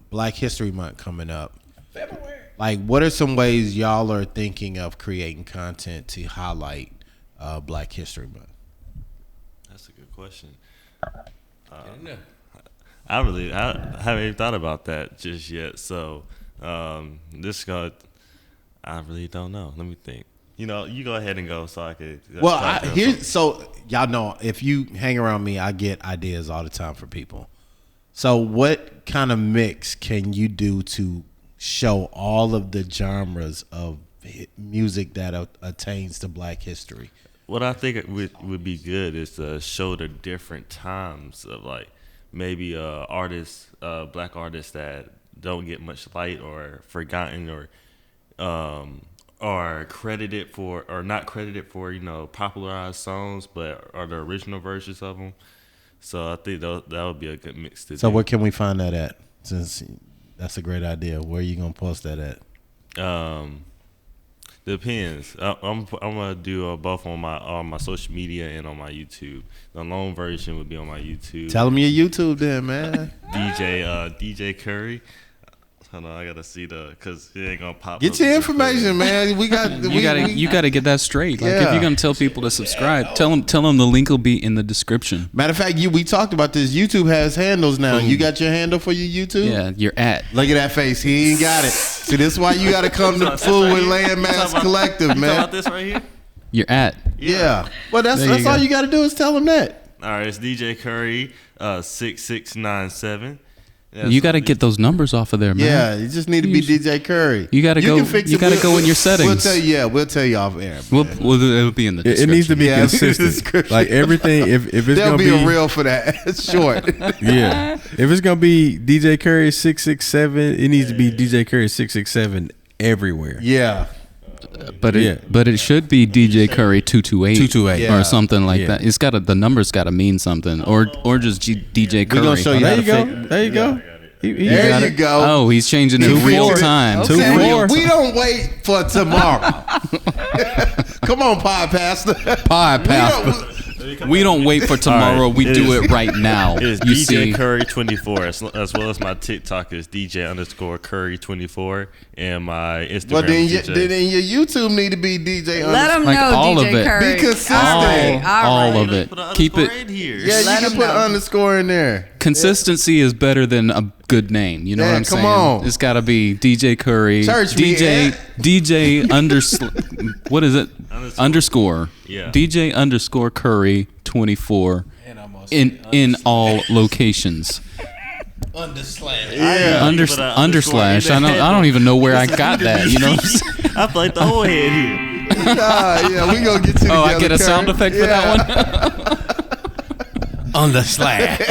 Black History Month coming up, February, like, what are some ways y'all are thinking of creating content to highlight Black History Month? That's a good question. I haven't even thought about that just yet. So I really don't know. Let me think. You go ahead and go so I could. So y'all know, if you hang around me, I get ideas all the time for people. So what kind of mix can you do to show all of the genres of music that attains to Black history? What I think would be good is to show the different times of, like, maybe artists, Black artists that don't get much light or forgotten or credited for, or not credited for, popularized songs, but are the original versions of them. So I think that would be a good mix to do. So where can we find that at? Since that's a great idea. Where are you gonna post that at? Depends. I'm gonna do both on my social media and on my YouTube. The long version would be on my YouTube. Tell them your YouTube then, man. DJ Curry. Hold on, I gotta see because it ain't gonna pop. Get your information, man. We got. You gotta get that straight. Like, if you're gonna tell people to subscribe, tell them the link will be in the description. Matter of fact, we talked about this. YouTube has handles now. You got your handle for your YouTube? Yeah, you're at. Look at that face. He ain't got it. See, this is why you gotta come to fool with Landmass Collective, man. You talking about this right here? You're at. Yeah. Well, that's all you gotta do is tell them that. All right, it's DJ Curry 6697. Yeah, you got to get those numbers off of there, man. Yeah, you just need to be DJ Curry. You got to go. You got to go in your settings. We'll tell you off air. It'll be in the description. It needs to be consistent. Like everything, if it's there'll gonna be a reel for that. It's short. Yeah, if it's gonna be DJ Curry 667, it needs to be DJ Curry 667 everywhere. Yeah. But it should be DJ Curry 228 or something like that. It's got the numbers got to mean something, or just DJ Curry. We're gonna show you. There you go. There you go. There you go. Oh, he's changing in real time. Okay. We don't wait for tomorrow. Come on, Pastor. We don't wait for tomorrow. We do it right now. It's DJ Curry 24, as well as my TikTok is DJ_Curry 24, and my Instagram. Well, then your YouTube need to be DJ. Let them like know, all DJ of it. Curry. Be consistent. All of it. Keep it. Right here. Yeah, you can put underscore in there. Consistency is better than a good name. You know what I'm saying? Come on. It's got to be DJ Curry. Search DJ what is it? Underscore. Yeah. DJ _Curry 24 in all locations. Yeah. Underslash. I don't even know where I got that. You know. I feel like the whole head here. Yeah, we gonna get together. Oh, I get a sound effect for that one. Underslash.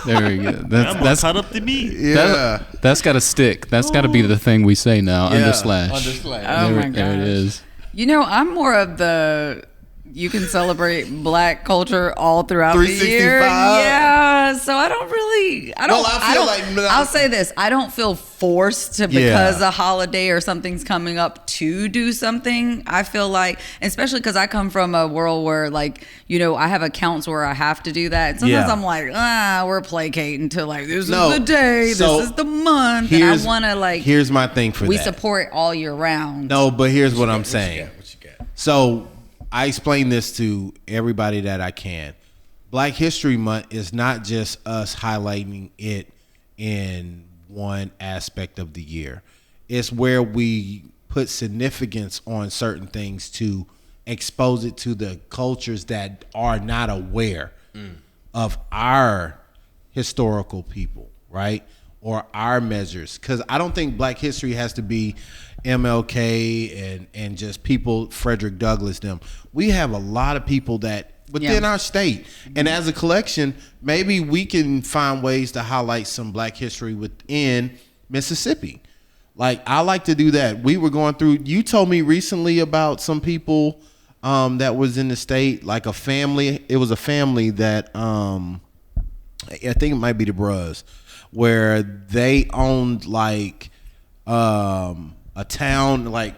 There we go. That's caught up to me. Yeah. That's got to stick. That's got to be the thing we say now. Underslash. Oh my gosh. There it is. I'm more of the. You can celebrate Black culture all throughout the year. 365. Yeah, so I don't. I'll say this: I don't feel forced to because a holiday or something's coming up to do something. I feel like, especially because I come from a world where, like, I have accounts where I have to do that. And sometimes I'm like, we're placating to like this is the day, this is the month, and I want to like. Here's my thing for we that. support all year round. No, but here's what I'm saying. What you got? So I explain this to everybody that I can. Black History Month is not just us highlighting it in one aspect of the year. It's where we put significance on certain things to expose it to the cultures that are not aware of our historical people, right? Or our measures. Because I don't think Black history has to be MLK and just people, Frederick Douglass, them. We have a lot of people that within our state, and as a collection, maybe we can find ways to highlight some Black history within Mississippi. Like, I like to do that. We were going through, you told me recently about some people that was in the state, like a family. It was a family that I think it might be the Bruhs, where they owned like a town like.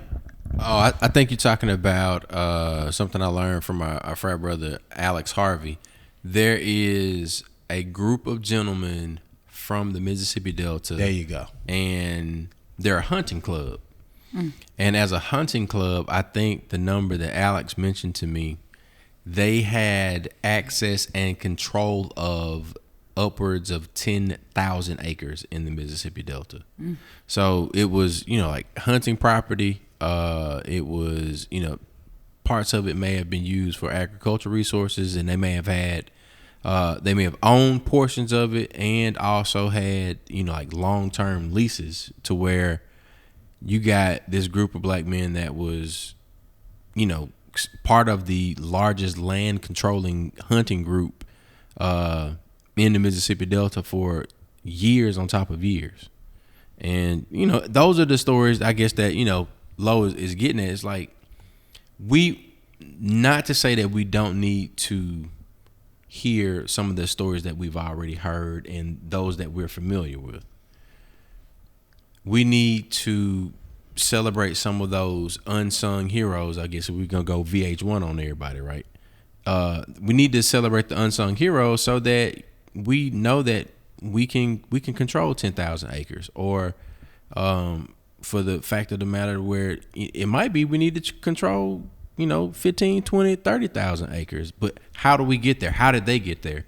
Oh, I think you're talking about something I learned from our frat brother Alex Harvey. There is a group of gentlemen from the Mississippi Delta. There you go. And they're a hunting club. And as a hunting club, I think the number that Alex mentioned to me, they had access and control of upwards of 10,000 acres in the Mississippi Delta. So it was, like hunting property. It was, parts of it may have been used for agricultural resources, and they may have had, they may have owned portions of it, and also had, like long-term leases to where you got this group of black men that was, part of the largest land controlling hunting group in the Mississippi Delta for years on top of years. And, those are the stories, I guess, that, Lo is getting at. It's like, not to say that we don't need to hear some of the stories that we've already heard and those that we're familiar with. We need to celebrate some of those unsung heroes. I guess we're going to go VH1 on everybody, right? We need to celebrate the unsung heroes so that we know that we can control 10,000 acres, or for the fact of the matter where it might be we need to control, 15, 20, 30,000 acres. But how do we get there? How did they get there?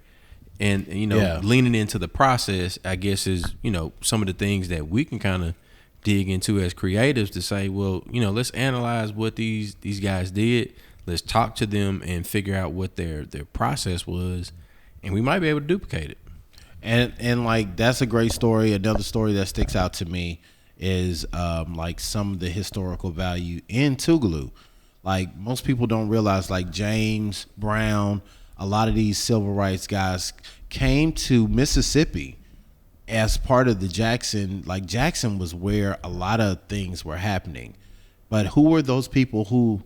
And, leaning into the process, I guess, is, some of the things that we can kind of dig into as creatives to say, well, let's analyze what these guys did. Let's talk to them and figure out what their process was, and we might be able to duplicate it. And like, that's a great story. Another story that sticks out to me is like some of the historical value in Tougaloo. Like, most people don't realize, like James Brown, a lot of these civil rights guys came to Mississippi as part of the Jackson. Like, Jackson was where a lot of things were happening. But who were those people who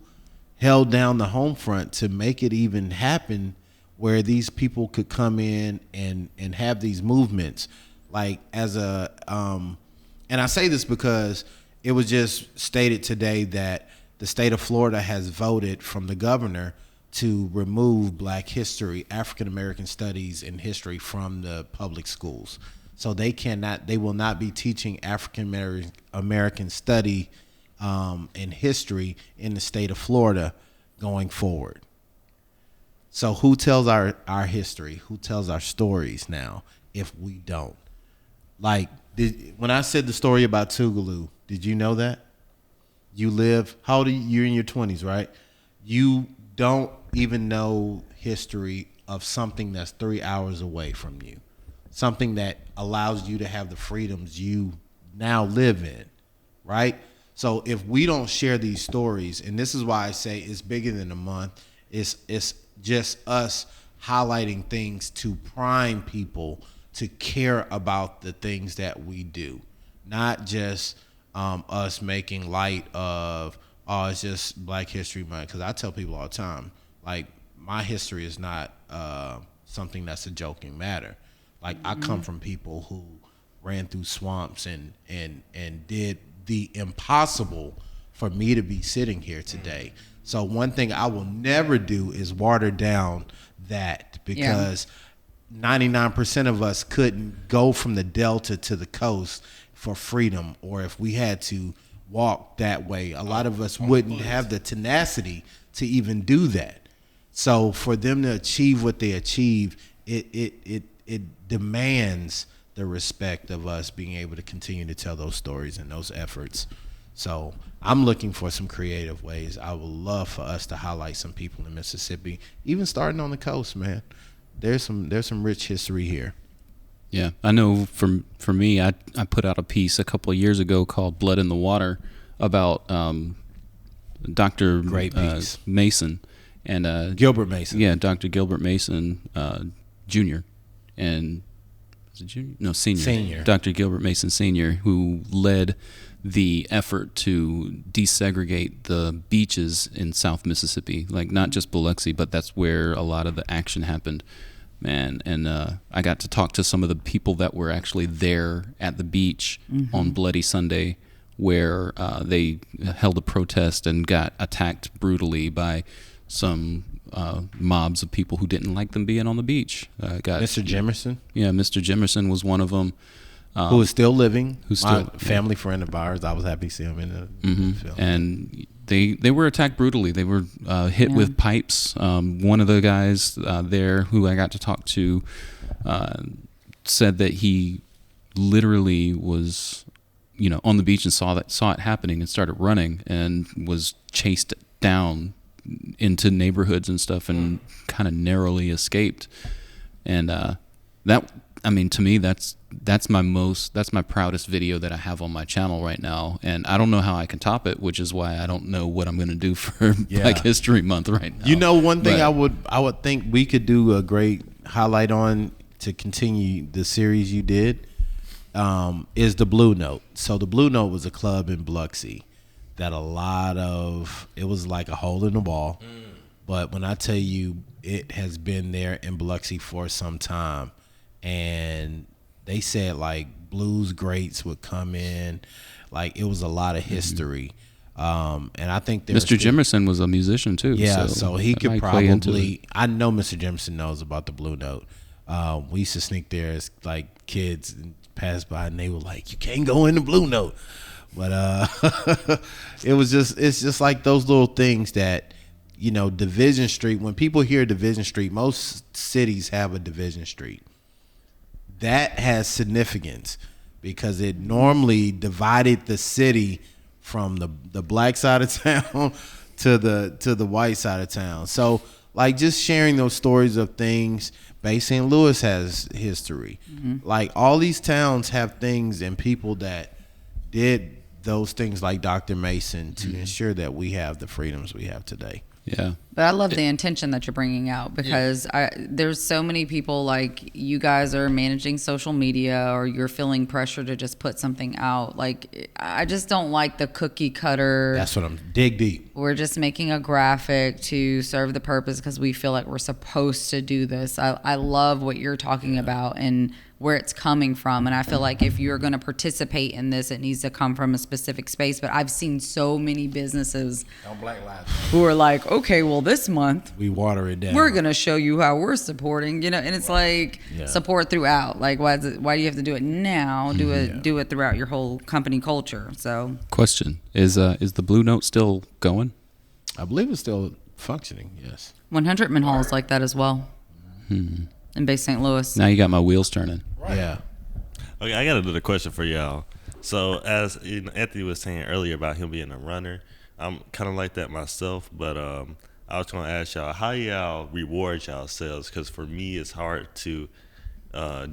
held down the home front to make it even happen, where these people could come in and have these movements? Like, as a and I say this because it was just stated today that the state of Florida has voted from the governor to remove Black history, African American studies and history from the public schools. So they will not be teaching African American study and history in the state of Florida going forward. So who tells our history? Who tells our stories now if we don't? Like, when I said the story about Tougaloo, did you know that? You live, how old are you? You're in your 20s, right? You don't even know history of something that's 3 hours away from you. Something that allows you to have the freedoms you now live in, right? So if we don't share these stories, and this is why I say it's bigger than a month, it's just us highlighting things to prime people to care about the things that we do, not just us making light of, it's just Black History Month. Because I tell people all the time, like, my history is not something that's a joking matter. Like, I come from people who ran through swamps and did the impossible for me to be sitting here today. So one thing I will never do is water down that, because 99% of us couldn't go from the Delta to the coast for freedom, or if we had to walk that way, a lot of us wouldn't have the tenacity to even do that. So for them to achieve what they achieved, it demands the respect of us being able to continue to tell those stories and those efforts. So I'm looking for some creative ways. I would love for us to highlight some people in Mississippi, even starting on the coast, man. There's some rich history here. Yeah, I know for me, I put out a piece a couple of years ago called Blood in the Water about Dr. Mason and Gilbert Mason. Yeah, Dr. Gilbert Mason Jr. and was it junior? No, senior. Senior. Dr. Gilbert Mason Sr., who led the effort to desegregate the beaches in South Mississippi, like not just Biloxi, but that's where a lot of the action happened, man. And I got to talk to some of the people that were actually there at the beach on Bloody Sunday, where they held a protest and got attacked brutally by some mobs of people who didn't like them being on the beach. Mr. Jimerson? Yeah, Mr. Jimerson was one of them. Who is still living. Who's my still family friend of ours. I was happy to see him in the film. And they were attacked brutally. They were hit with pipes. One of the guys there who I got to talk to said that he literally was, on the beach and saw it happening and started running and was chased down into neighborhoods and stuff and kind of narrowly escaped. And to me, that's my proudest video that I have on my channel right now, and I don't know how I can top it, which is why I don't know what I'm going to do for Black History Month right now. One thing I would think we could do a great highlight on to continue the series you did is the Blue Note. So the Blue Note was a club in Biloxi that it was like a hole in the wall, but when I tell you it has been there in Biloxi for some time. And they said like blues greats would come in, like it was a lot of history. And I think Mr. Jimerson was a musician too. Yeah, so he could probably. I know Mr. Jimerson knows about the Blue Note. We used to sneak there as like kids and pass by, and they were like, "You can't go in the Blue Note." But it's just like those little things that, Division Street. When people hear Division Street, most cities have a Division Street. That has significance because it normally divided the city from the black side of town to the white side of town. So like just sharing those stories of things. Bay St. Louis has history. Like all these towns have things and people that did those things like Dr. Mason to ensure that we have the freedoms we have today. Yeah. But I love the intention that you're bringing out because there's so many people like you guys are managing social media or you're feeling pressure to just put something out. Like, I just don't like the cookie cutter. That's what I'm dig deep. We're just making a graphic to serve the purpose because we feel like we're supposed to do this. I love what you're talking about and where it's coming from. And I feel like if you're going to participate in this, it needs to come from a specific space. But I've seen so many businesses who are like, okay, well, this month we water it down. We're going to show you how we're supporting, and it's like support throughout. Like, why do you have to do it now? Do it throughout your whole company culture. So, question is the Blue Note still going? I believe it's still functioning. Yes. 100 Hall is like that as well. In Bay St. Louis. Now you got my wheels turning. Right. Yeah. Okay, I got another question for y'all. So as Anthony was saying earlier about him being a runner, I'm kind of like that myself. But I was going to ask y'all, how y'all reward yourselves? Because for me, it's hard to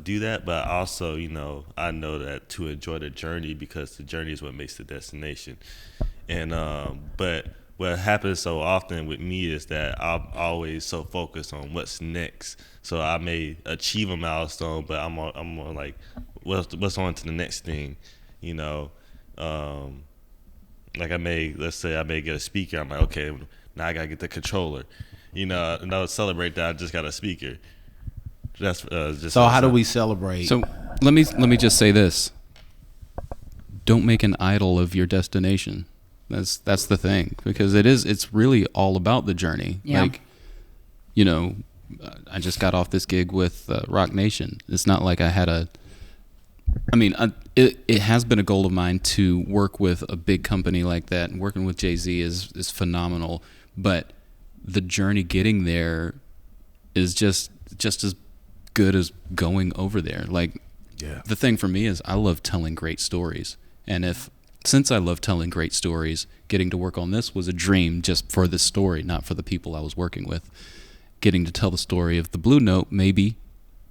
do that. But also, I know that to enjoy the journey because the journey is what makes the destination. And but what happens so often with me is that I'm always so focused on what's next. So I may achieve a milestone, but I'm more like, what's on to the next thing, Like let's say I may get a speaker. I'm like, okay, now I gotta get the controller, and I would celebrate that I just got a speaker. That's just. So how do we celebrate? So let me just say this: don't make an idol of your destination. That's the thing, because it's really all about the journey. Yeah. Like, I just got off this gig with Rock Nation. It's not like I had it has been a goal of mine to work with a big company like that, and working with Jay-Z is phenomenal. But the journey getting there is just as good as going over there. Like, the thing for me is I love telling great stories, and since I love telling great stories, getting to work on this was a dream just for the story, not for the people I was working with. Getting to tell the story of the Blue Note maybe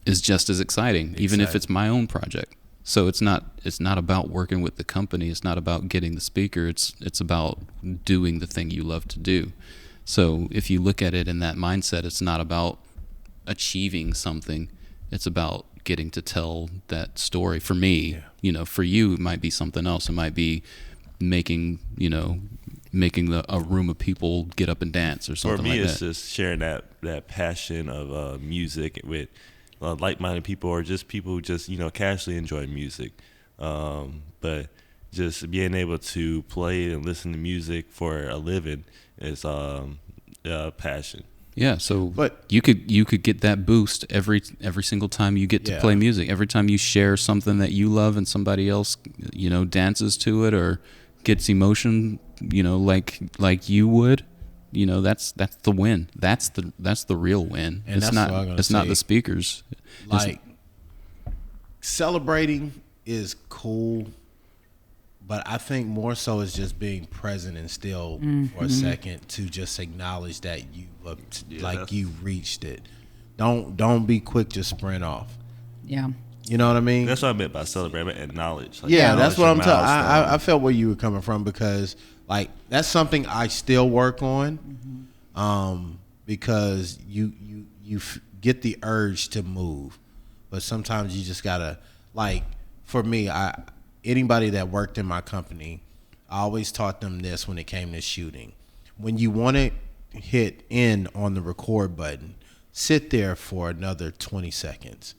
is just as exciting, even if it's my own project. So it's not about working with the company. It's not about getting the speaker. It's about doing the thing you love to do. So if you look at it in that mindset, it's not about achieving something. It's about getting to tell that story. For me, for you, it might be something else. It might be making a room of people get up and dance or something like that. For me, it's just sharing that passion of music with like-minded people, or just people who just casually enjoy music. But just being able to play and listen to music for a living is passion. Yeah, so but you could get that boost every single time you get to play music. Every time you share something that you love and somebody else, dances to it or gets emotion, like you would, that's the win. That's the real win. And it's not the speakers. Like celebrating is cool, but I think more so is just being present and still for a second to just acknowledge that you reached it. Don't be quick to sprint off. Yeah. You know what I mean? That's what I meant by celebrate. Acknowledge. That's what I'm talking. I felt where you were coming from, because like that's something I still work on, because you get the urge to move, but sometimes you just gotta, like, for me, anybody that worked in my company, I always taught them this when it came to shooting. When you want to hit end on the record button, sit there for another 20 seconds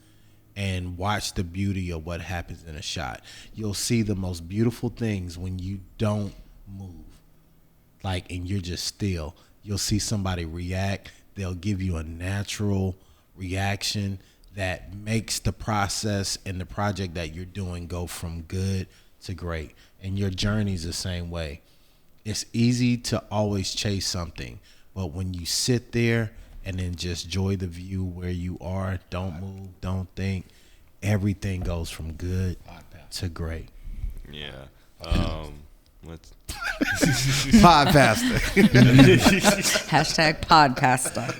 and watch the beauty of what happens in a shot. You'll see the most beautiful things when you don't move, like, and you're just still. You'll see somebody react. They'll give you a natural reaction that makes the process and the project that you're doing go from good to great. And your journey's the same way. It's easy to always chase something, but when you sit there and then just enjoy the view where you are, don't move, don't think, everything goes from good to great. Yeah. Let's Podcaster. Hashtag podcaster.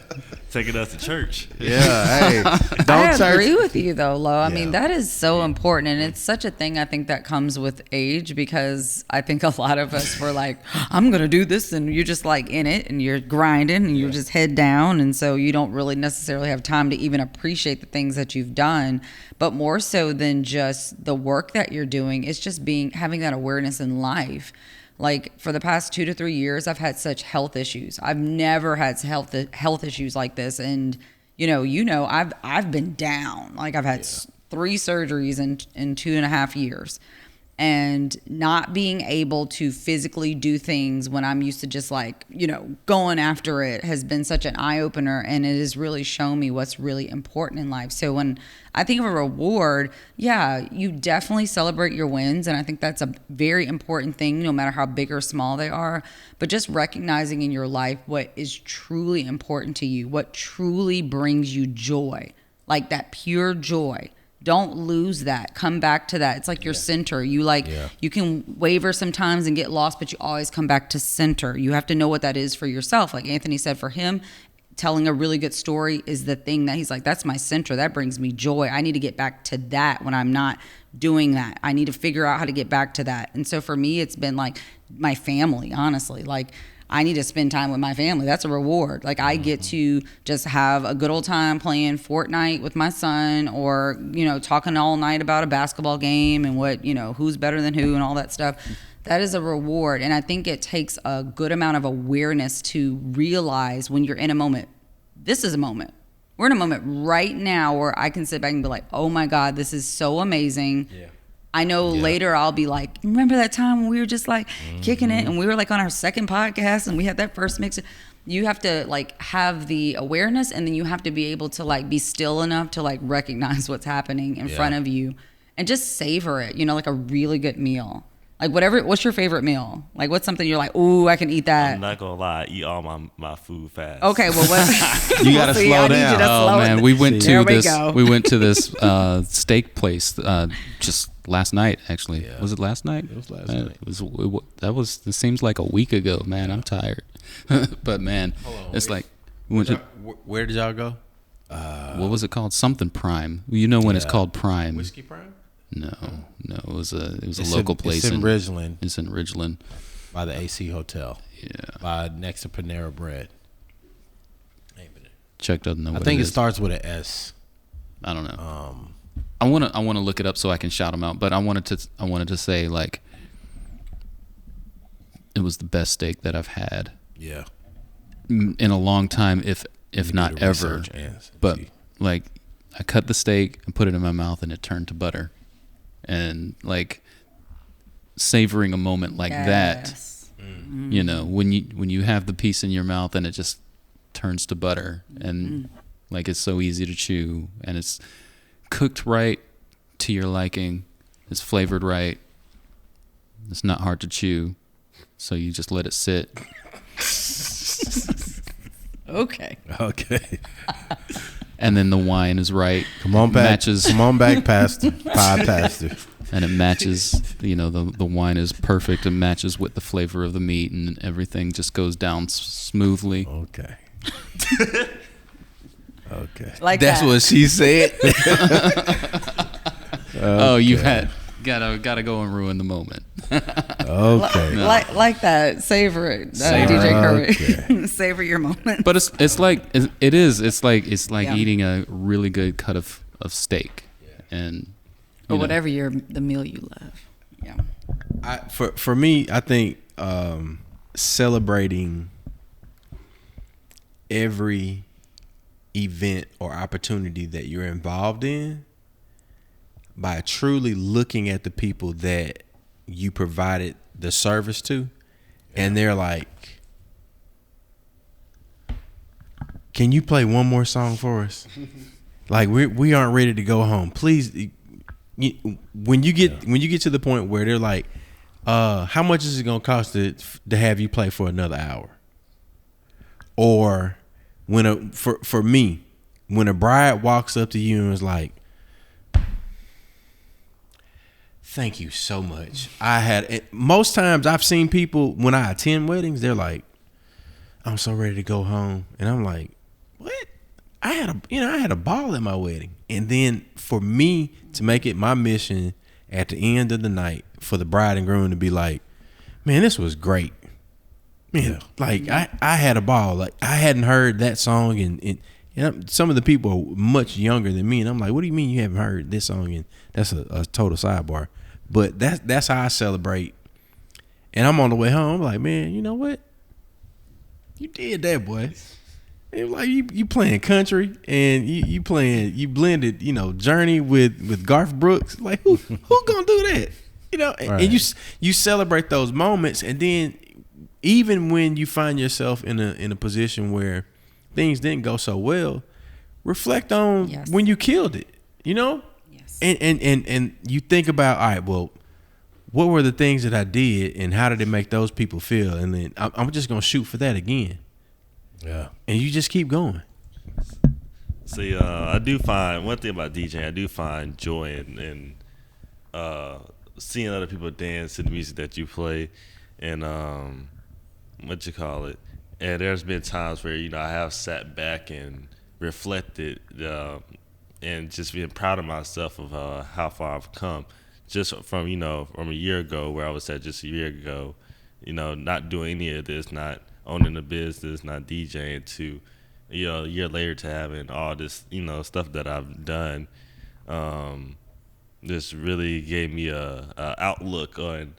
taking us to church. Yeah, hey. I agree with you though, Lo. I mean, that is so important, and it's such a thing I think that comes with age, because I think a lot of us were like, I'm gonna do this, and you're just like in it and you're grinding and you're just head down, and so you don't really necessarily have time to even appreciate the things that you've done. But more so than just the work that you're doing, it's just having that awareness in life. Like for the past 2 to 3 years, I've had such health issues. I've never had health issues like this. And I've been down. Like I've had 3 surgeries in 2.5 years, and not being able to physically do things when I'm used to just going after it has been such an eye opener, and it has really shown me what's really important in life. So when I think of a reward, you definitely celebrate your wins, and I think that's a very important thing, no matter how big or small they are. But just recognizing in your life what is truly important to you, what truly brings you joy, like that pure joy. Don't lose that. Come back to that. It's like your center. You can waver sometimes and get lost, but you always come back to center. You have to know what that is for yourself. Like Anthony said, for him, telling a really good story is the thing that he's like, that's my center. That brings me joy. I need to get back to that when I'm not doing that. I need to figure out how to get back to that. And so for me, it's been like my family, honestly. Like I need to spend time with my family. That's a reward. Like I get to just have a good old time playing Fortnite with my son, or, talking all night about a basketball game and what, who's better than who and all that stuff. That is a reward. And I think it takes a good amount of awareness to realize when you're in a moment, this is a moment. We're in a moment right now where I can sit back and be like, oh my God, this is so amazing. Yeah. I know later I'll be like, remember that time when we were just like kicking it, and we were like on our second podcast and we had that first mix. You have to have the awareness, and then you have to be able to be still enough to recognize what's happening in front of you and just savor it, like a really good meal. Like what's your favorite meal? Like what's something you're like, ooh, I can eat that. I'm not gonna lie, I eat all my food fast. Okay, well what? You gotta slow down. Oh man, we went to this steak place just last night. Actually, was it last night? It was last night. It seems like a week ago. Man, I'm tired. But man, it's like we went to. Where did y'all go? What was it called? Something Prime. When it's called Prime. Whiskey Prime? No, it was a local place. It's in Ridgeland. It's in Ridgeland, by the AC Hotel. Yeah, next to Panera Bread. Chuck doesn't know. I think it starts with an S. I don't know. I want to look it up so I can shout them out. But I wanted to say like it was the best steak that I've had. Yeah. In a long time, if not ever. But like, I cut the steak and put it in my mouth, and it turned to butter, and like savoring a moment like that, you know, when you have the piece in your mouth and it just turns to butter, and like it's so easy to chew, and it's cooked right to your liking, it's flavored right, it's not hard to chew, so you just let it sit. Okay. And then the wine is right. Come on back, Pastor. Pie Pastor. And it matches, you know, the wine is perfect. It matches with the flavor of the meat, and everything just goes down smoothly. Okay. Like That's that. what she said. Oh, you had gotta go and ruin the moment. Okay. Like that. Savor it, Savor DJ Curry. Savor your moment. But it's like eating a really good cut of steak, and or whatever the meal you love. Yeah. For me, I think celebrating every event or opportunity that you're involved in by truly looking at the people that you provided the service to, and they're like, can you play one more song for us? Like we aren't ready to go home. Please, when you get to the point where they're like, how much is it gonna cost to have you play for another hour? Or for me, when a bride walks up to you and is like, thank you so much. Most times I've seen people when I attend weddings, they're like, I'm so ready to go home. And I'm like, what? I had a ball at my wedding. And then for me to make it my mission at the end of the night for the bride and groom to be like, man, this was great. Man, like I had a ball. Like I hadn't heard that song and some of the people are much younger than me, and I'm like, what do you mean you haven't heard this song? And that's a total sidebar. But that's how I celebrate. And I'm on the way home, I'm like, man, you know what? You did that, boy. And like you playing country and you blended, you know, Journey with Garth Brooks. Like who gonna do that? You know, Right. and you celebrate those moments, and then even when you find yourself in a position where things didn't go so well, reflect on when you killed it, you know? Yes. And you think about, all right, well, what were the things that I did and how did it make those people feel? And then I'm just going to shoot for that again. Yeah. And you just keep going. See, I do find one thing about DJing. I do find joy in seeing other people dance to the music that you play, and and there's been times where, you know, I have sat back and reflected, and just being proud of myself of how far I've come, just from a year ago where I was at just a year ago, you know, not doing any of this, not owning a business, not DJing, to, you know, a year later to having all this, you know, stuff that I've done. This really gave me a outlook on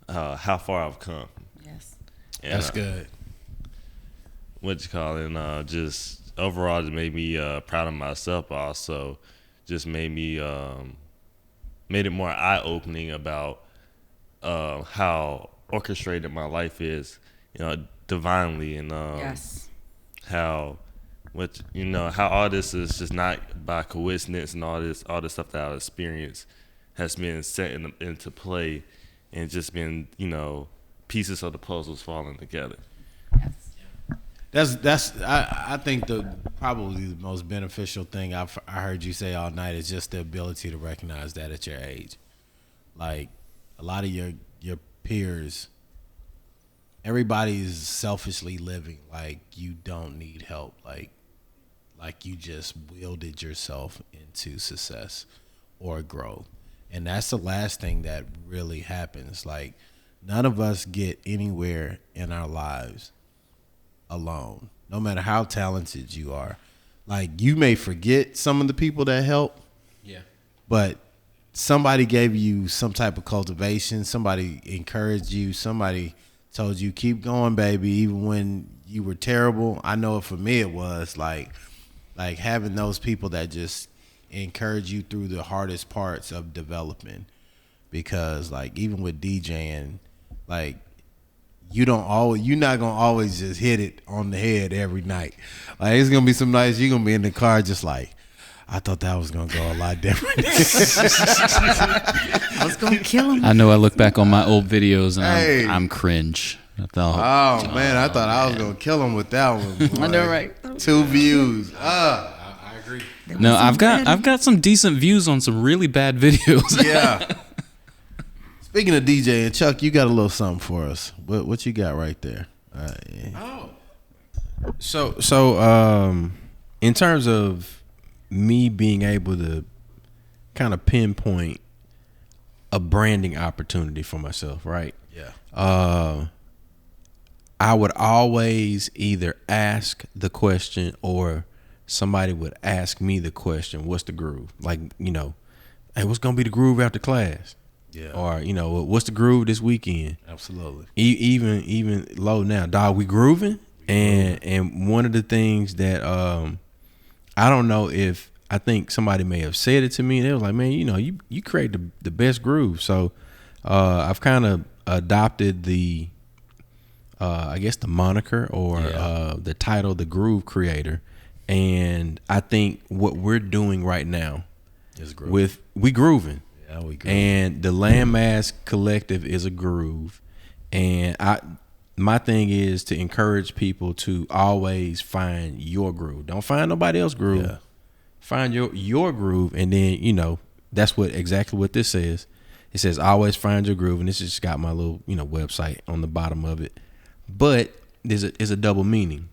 how far I've come. Yes. And, That's good. Just overall, it made me proud of myself, but also just made me made it more eye-opening about how orchestrated my life is, you know, divinely, and Yes. how all this is just not by coincidence, and all this stuff that I've experienced has been set into play, and just been, you know, pieces of the puzzles falling together. I think probably the most beneficial thing I heard you say all night is just the ability to recognize that at your age. Like a lot of your peers, everybody's selfishly living like you don't need help, like you just wielded yourself into success or growth. And that's the last thing that really happens. Like none of us get anywhere in our lives alone, no matter how talented you are. Like you may forget some of the people that help, but somebody gave you some type of cultivation, somebody encouraged you, somebody told you keep going, baby, even when you were terrible. I know for me it was like having those people that just encourage you through the hardest parts of developing, because like even with DJing, like you're not gonna always just hit it on the head every night. Like it's gonna be some nights you're gonna be in the car just like, I thought that was gonna go a lot different. I was gonna kill him. I know. I look back on my old videos and I'm cringe. I thought, oh man, I thought I was gonna kill him with that one. Boy. I know, right? 2 views. I agree. No, I've got some decent views on some really bad videos. Yeah. Speaking of DJing, Chuck, you got a little something for us. What you got right there? Yeah. So, in terms of me being able to kind of pinpoint a branding opportunity for myself, right? Yeah. I would always either ask the question or somebody would ask me the question, what's the groove? Like, hey, what's going to be the groove after class? Yeah. Or, what's the groove this weekend? Absolutely. Even low now, dog, we grooving? And one of the things that I don't know if I think somebody may have said it to me. They was like, man, you create the best groove. So I've kind of adopted the I guess the moniker or the title, the Groove Creator. And I think what we're doing right now is grooving. We grooving. Yeah, we grooving. And the Landmass Collective is a groove. And my thing is to encourage people to always find your groove. Don't find nobody else's groove. Yeah. Find your groove, and then that's exactly what this says. It says always find your groove, and this just got my little website on the bottom of it. But there's a double meaning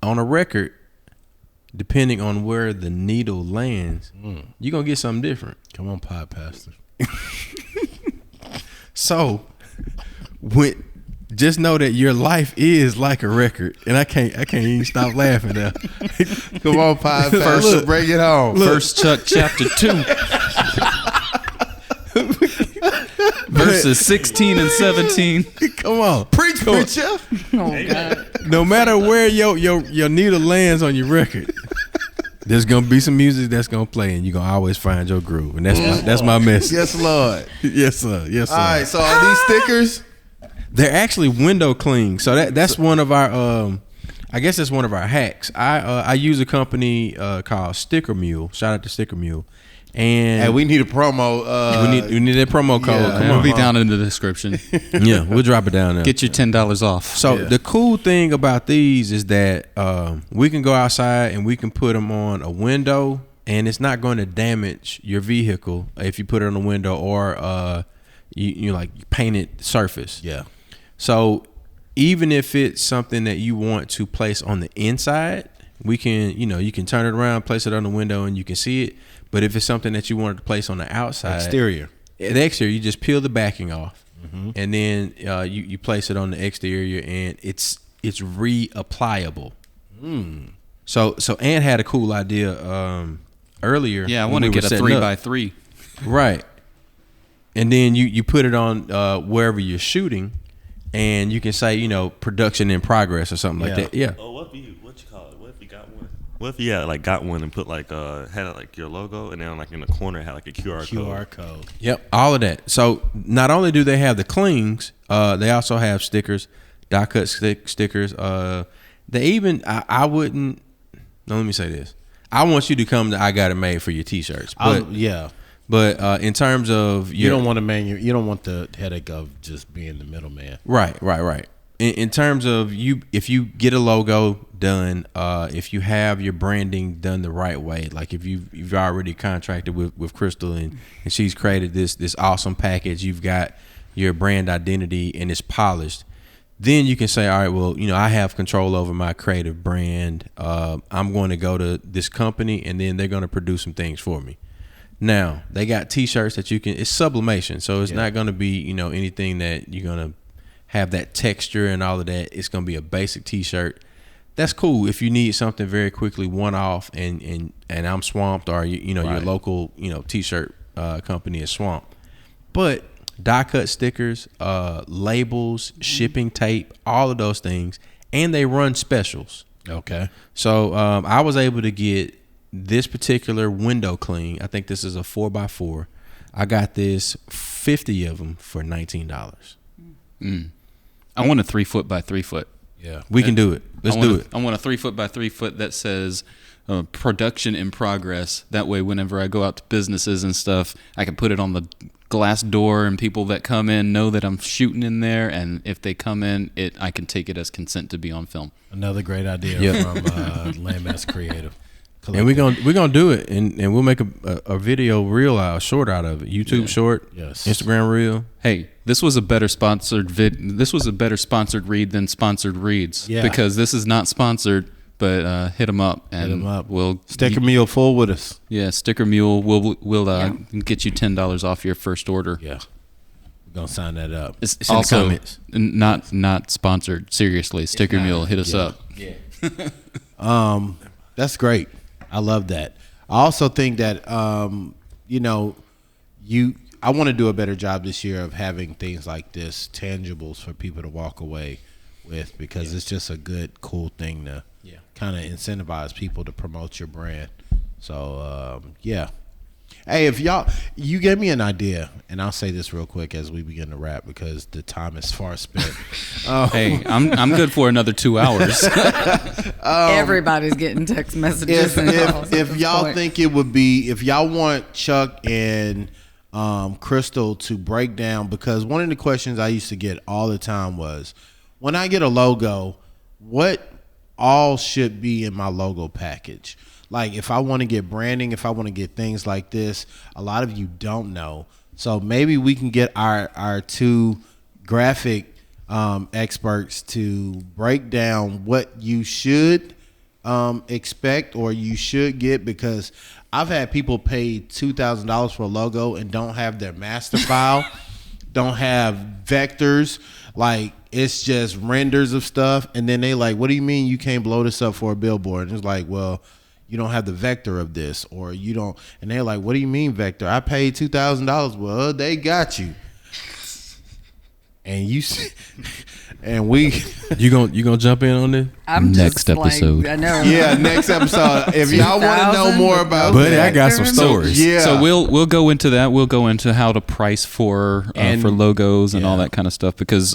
on a record. Depending on where the needle lands, you're gonna get something different. Come on, Pod Pastor. So, just know that your life is like a record, and I can't even stop laughing now. Come on, Pod Pastor, bring it home. First Chuck chapter 2. Verses 16 and 17. Come on, preacher. Oh God. No matter where your needle lands on your record, there's gonna be some music that's gonna play, and you're gonna always find your groove, and that's my message. Yes, Lord. Yes, sir. Yes, sir. All right. So are these stickers? They're actually window clean. So that's one of our I guess that's one of our hacks. I use a company called Sticker Mule. Shout out to Sticker Mule. And hey, we need a promo. We need that promo code. Yeah, Come It'll on. be down in the description. Yeah, we'll drop it down there. Get your $10 off. So the cool thing about these is that we can go outside and we can put them on a window, and it's not going to damage your vehicle if you put it on the window or you painted surface. Yeah. So even if it's something that you want to place on the inside, we can, you can turn it around, place it on the window, and you can see it. But if it's something that you wanted to place on the outside, Exterior, you just peel the backing off, and then you place it on the exterior, and it's reapplicable. So Ant had a cool idea earlier. Yeah, I want to get a 3x3. Right. And then you put it on wherever you're shooting, and you can say, production in progress or something like that. Yeah. Oh, what you call it? What if you got one? What if you got one and put had your logo, and then in the corner had a QR code? Yep, all of that. So not only do they have the clings, they also have stickers, die cut stickers. They even I wouldn't. No, let me say this. I want you to come to I Got It Made for your T-shirts. But But in terms of you don't want the headache of just being the middleman. Right. In terms of if you get a logo done, if you have your branding done the right way, like if you've already contracted with Crystal and she's created this awesome package, you've got your brand identity and it's polished, then you can say, all right, well, I have control over my creative brand. I'm going to go to this company and then they're going to produce some things for me. Now they got T-shirts that it's sublimation, so it's not going to be anything that you're going to have that texture and all of that. It's going to be a basic T-shirt that's cool if you need something very quickly, one off, and I'm swamped, or your Right. local t-shirt company is swamped. But die cut stickers, labels, shipping tape, all of those things, and they run specials. Okay. So I was able to get this particular window clean. I think this is a 4x4. I got this 50 of them for $19. I want a 3 foot by 3 foot. Yeah. We can do it. Let's do it. I want a 3 foot by 3 foot that says production in progress. That way, whenever I go out to businesses and stuff, I can put it on the glass door, and people that come in know that I'm shooting in there. And if they come in, I can take it as consent to be on film. Another great idea from Landmass Creative. And we're gonna do it, and we'll make a video reel out, short out of it. YouTube short, Yes. Instagram reel. Hey, this was a better sponsored This was a better sponsored read than sponsored reads. Yeah. Because this is not sponsored, but hit them up and Hit 'em up. we'll Sticker Mule full with us. Yeah, Sticker Mule will get you $10 off your first order. Yeah. We're going to sign that up. It's in the also comments. not sponsored. Seriously, Sticker Mule, hit us up. That's great. I love that. I also think that I want to do a better job this year of having things like this, tangibles for people to walk away with, because it's just a good, cool thing to kind of incentivize people to promote your brand. So Hey, you gave me an idea, and I'll say this real quick as we begin to wrap because the time is far spent. Hey, I'm good for another 2 hours. Everybody's getting text messages. If y'all think it would be, if y'all want Chuck and Crystal to break down, because one of the questions I used to get all the time was, when I get a logo, what all should be in my logo package? Like, if I want to get branding, if I want to get things like this, a lot of you don't know. So maybe we can get our two graphic experts to break down what you should expect or you should get, because I've had people pay $2,000 for a logo and don't have their master file, don't have vectors, like it's just renders of stuff, and then they like, what do you mean you can't blow this up for a billboard? And it's like, well, you don't have the vector of this, or you don't, and they're like, what do you mean vector? I paid $2,000. Well, they got you. And you and we you gonna jump in on this? I'm Next just episode. Like, I know. yeah, next episode. If y'all want to know more about Buddy, that, I got some stories. yeah. So we'll go into that. We'll go into how to price for logos and all yeah. that kind of stuff, because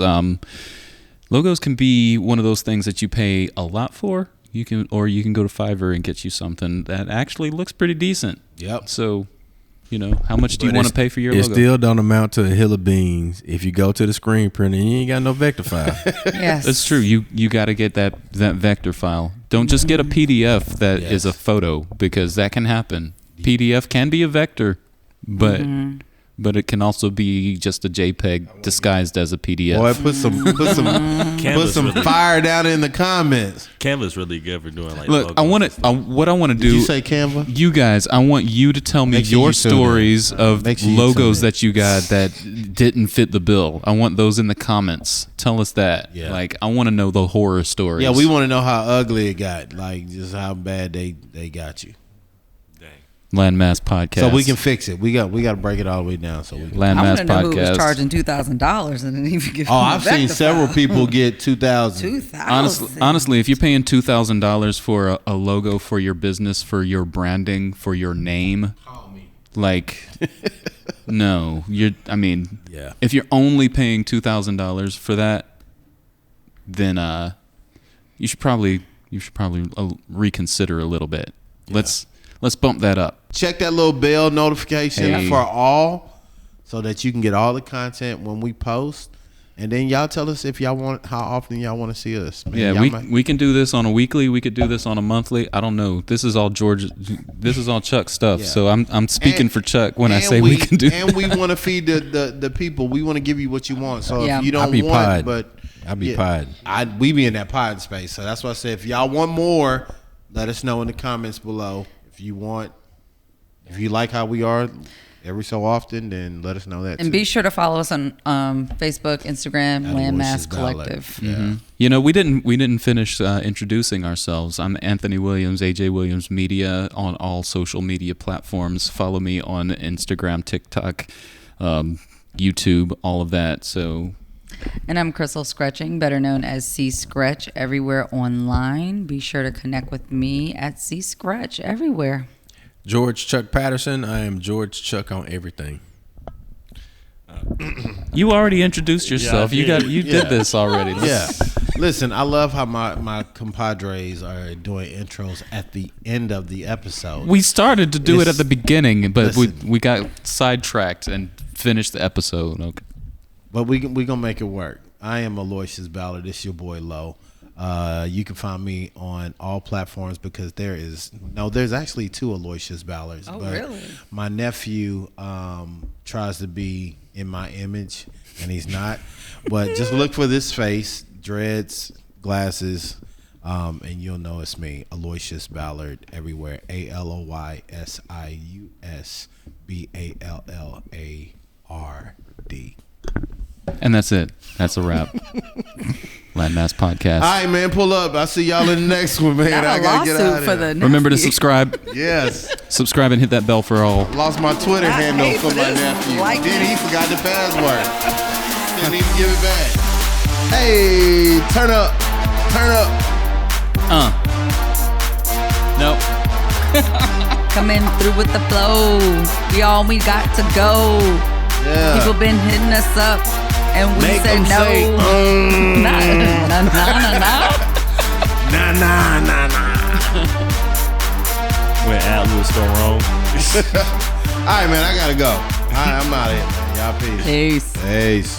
logos can be one of those things that you pay a lot for. You can go to Fiverr and get you something that actually looks pretty decent. Yep. So, how much do you want to pay for your It logo? still don't amount to a hill of beans if you go to the screen printer and you ain't got no vector file. Yes. It's true. You got to get that vector file. Don't just get a PDF that is a photo, because that can happen. PDF can be a vector, but it can also be just a JPEG disguised as a PDF. Boy, put some fire down in the comments. Canva's really good for doing like. Look, logos. what I want to do. Did you say Canva? You guys, I want you to tell me Make sure your you tune in. stories of Make sure you logos tune in. that you got that didn't fit the bill. I want those in the comments. Tell us that. Yeah. Like, I want to know the horror stories. Yeah, we want to know how ugly it got, like just how bad they got you. Dang. Landmass podcast. So we can fix it. We got to break it all the way down. So we can. I Landmass want to know who was podcast. charging $2,000 and didn't even get. Oh, I've seen several people get 2,000. Honestly, if you're paying $2,000 for a logo for your business, for your branding, for your name, like, no, Yeah. if you're only paying $2,000 for that, then you should probably reconsider a little bit. Let's bump that up. Check that little bell notification Hey. for all, so that you can get all the content when we post. And then y'all tell us if y'all want, how often y'all want to see us. Man, Yeah, y'all we can do this on a weekly. We could do this on a monthly. I don't know. This is all Chuck stuff. Yeah. So I'm speaking for Chuck when I and say we can do. And we want to feed the people. We want to give you what you want. So Yeah. if you don't I'll be want, pied. but I'll be pied. we be in that pod space. So that's why I said, if y'all want more, let us know in the comments below. If you like how we are, every so often, then let us know that. And too. be sure to follow us on Facebook, Instagram, Landmass Collective. Yeah. You know, we didn't finish introducing ourselves. I'm Anthony Williams, AJ Williams Media on all social media platforms. Follow me on Instagram, TikTok, YouTube, all of that. So. And I'm Crystal Scretching, better known as C Scretch, everywhere online. Be sure to connect with me at C Scretch everywhere. George Chuck Patterson. I am George Chuck on everything. You already introduced yourself. Yeah, You did this already. Yeah. Listen, I love how my compadres are doing intros at the end of the episode. We started to do it at the beginning, but Listen. we got sidetracked and finished the episode. Okay. But we gonna make it work. I am Aloysius Ballard. It's your boy Lo. You can find me on all platforms because there's actually 2 Aloysius Ballards. Oh, but really? My nephew tries to be in my image, and he's not. But just look for this face, dreads, glasses, and you'll know it's me, Aloysius Ballard, everywhere. ALOYSIUSBALLARD. And that's it. That's a wrap. Landmass Podcast. All right, man, pull up. I'll see y'all in the next one, man. Not I a gotta get out lawsuit of for here. the Remember to nephew. subscribe. Yes. Subscribe and hit that bell for all. Lost my Twitter I handle hate for my this. nephew. Like Then this. he forgot the password. Didn't even give it back. Hey, turn up. Turn up. Nope. Coming through with the flow. We got to go. Yeah. People been hitting us up, and we Make said them no. say, Nah. Nah, nah, nah, nah. When Atlas go wrong. All right, man, I gotta go. All right, I'm out of here. Y'all peace. Peace. Peace.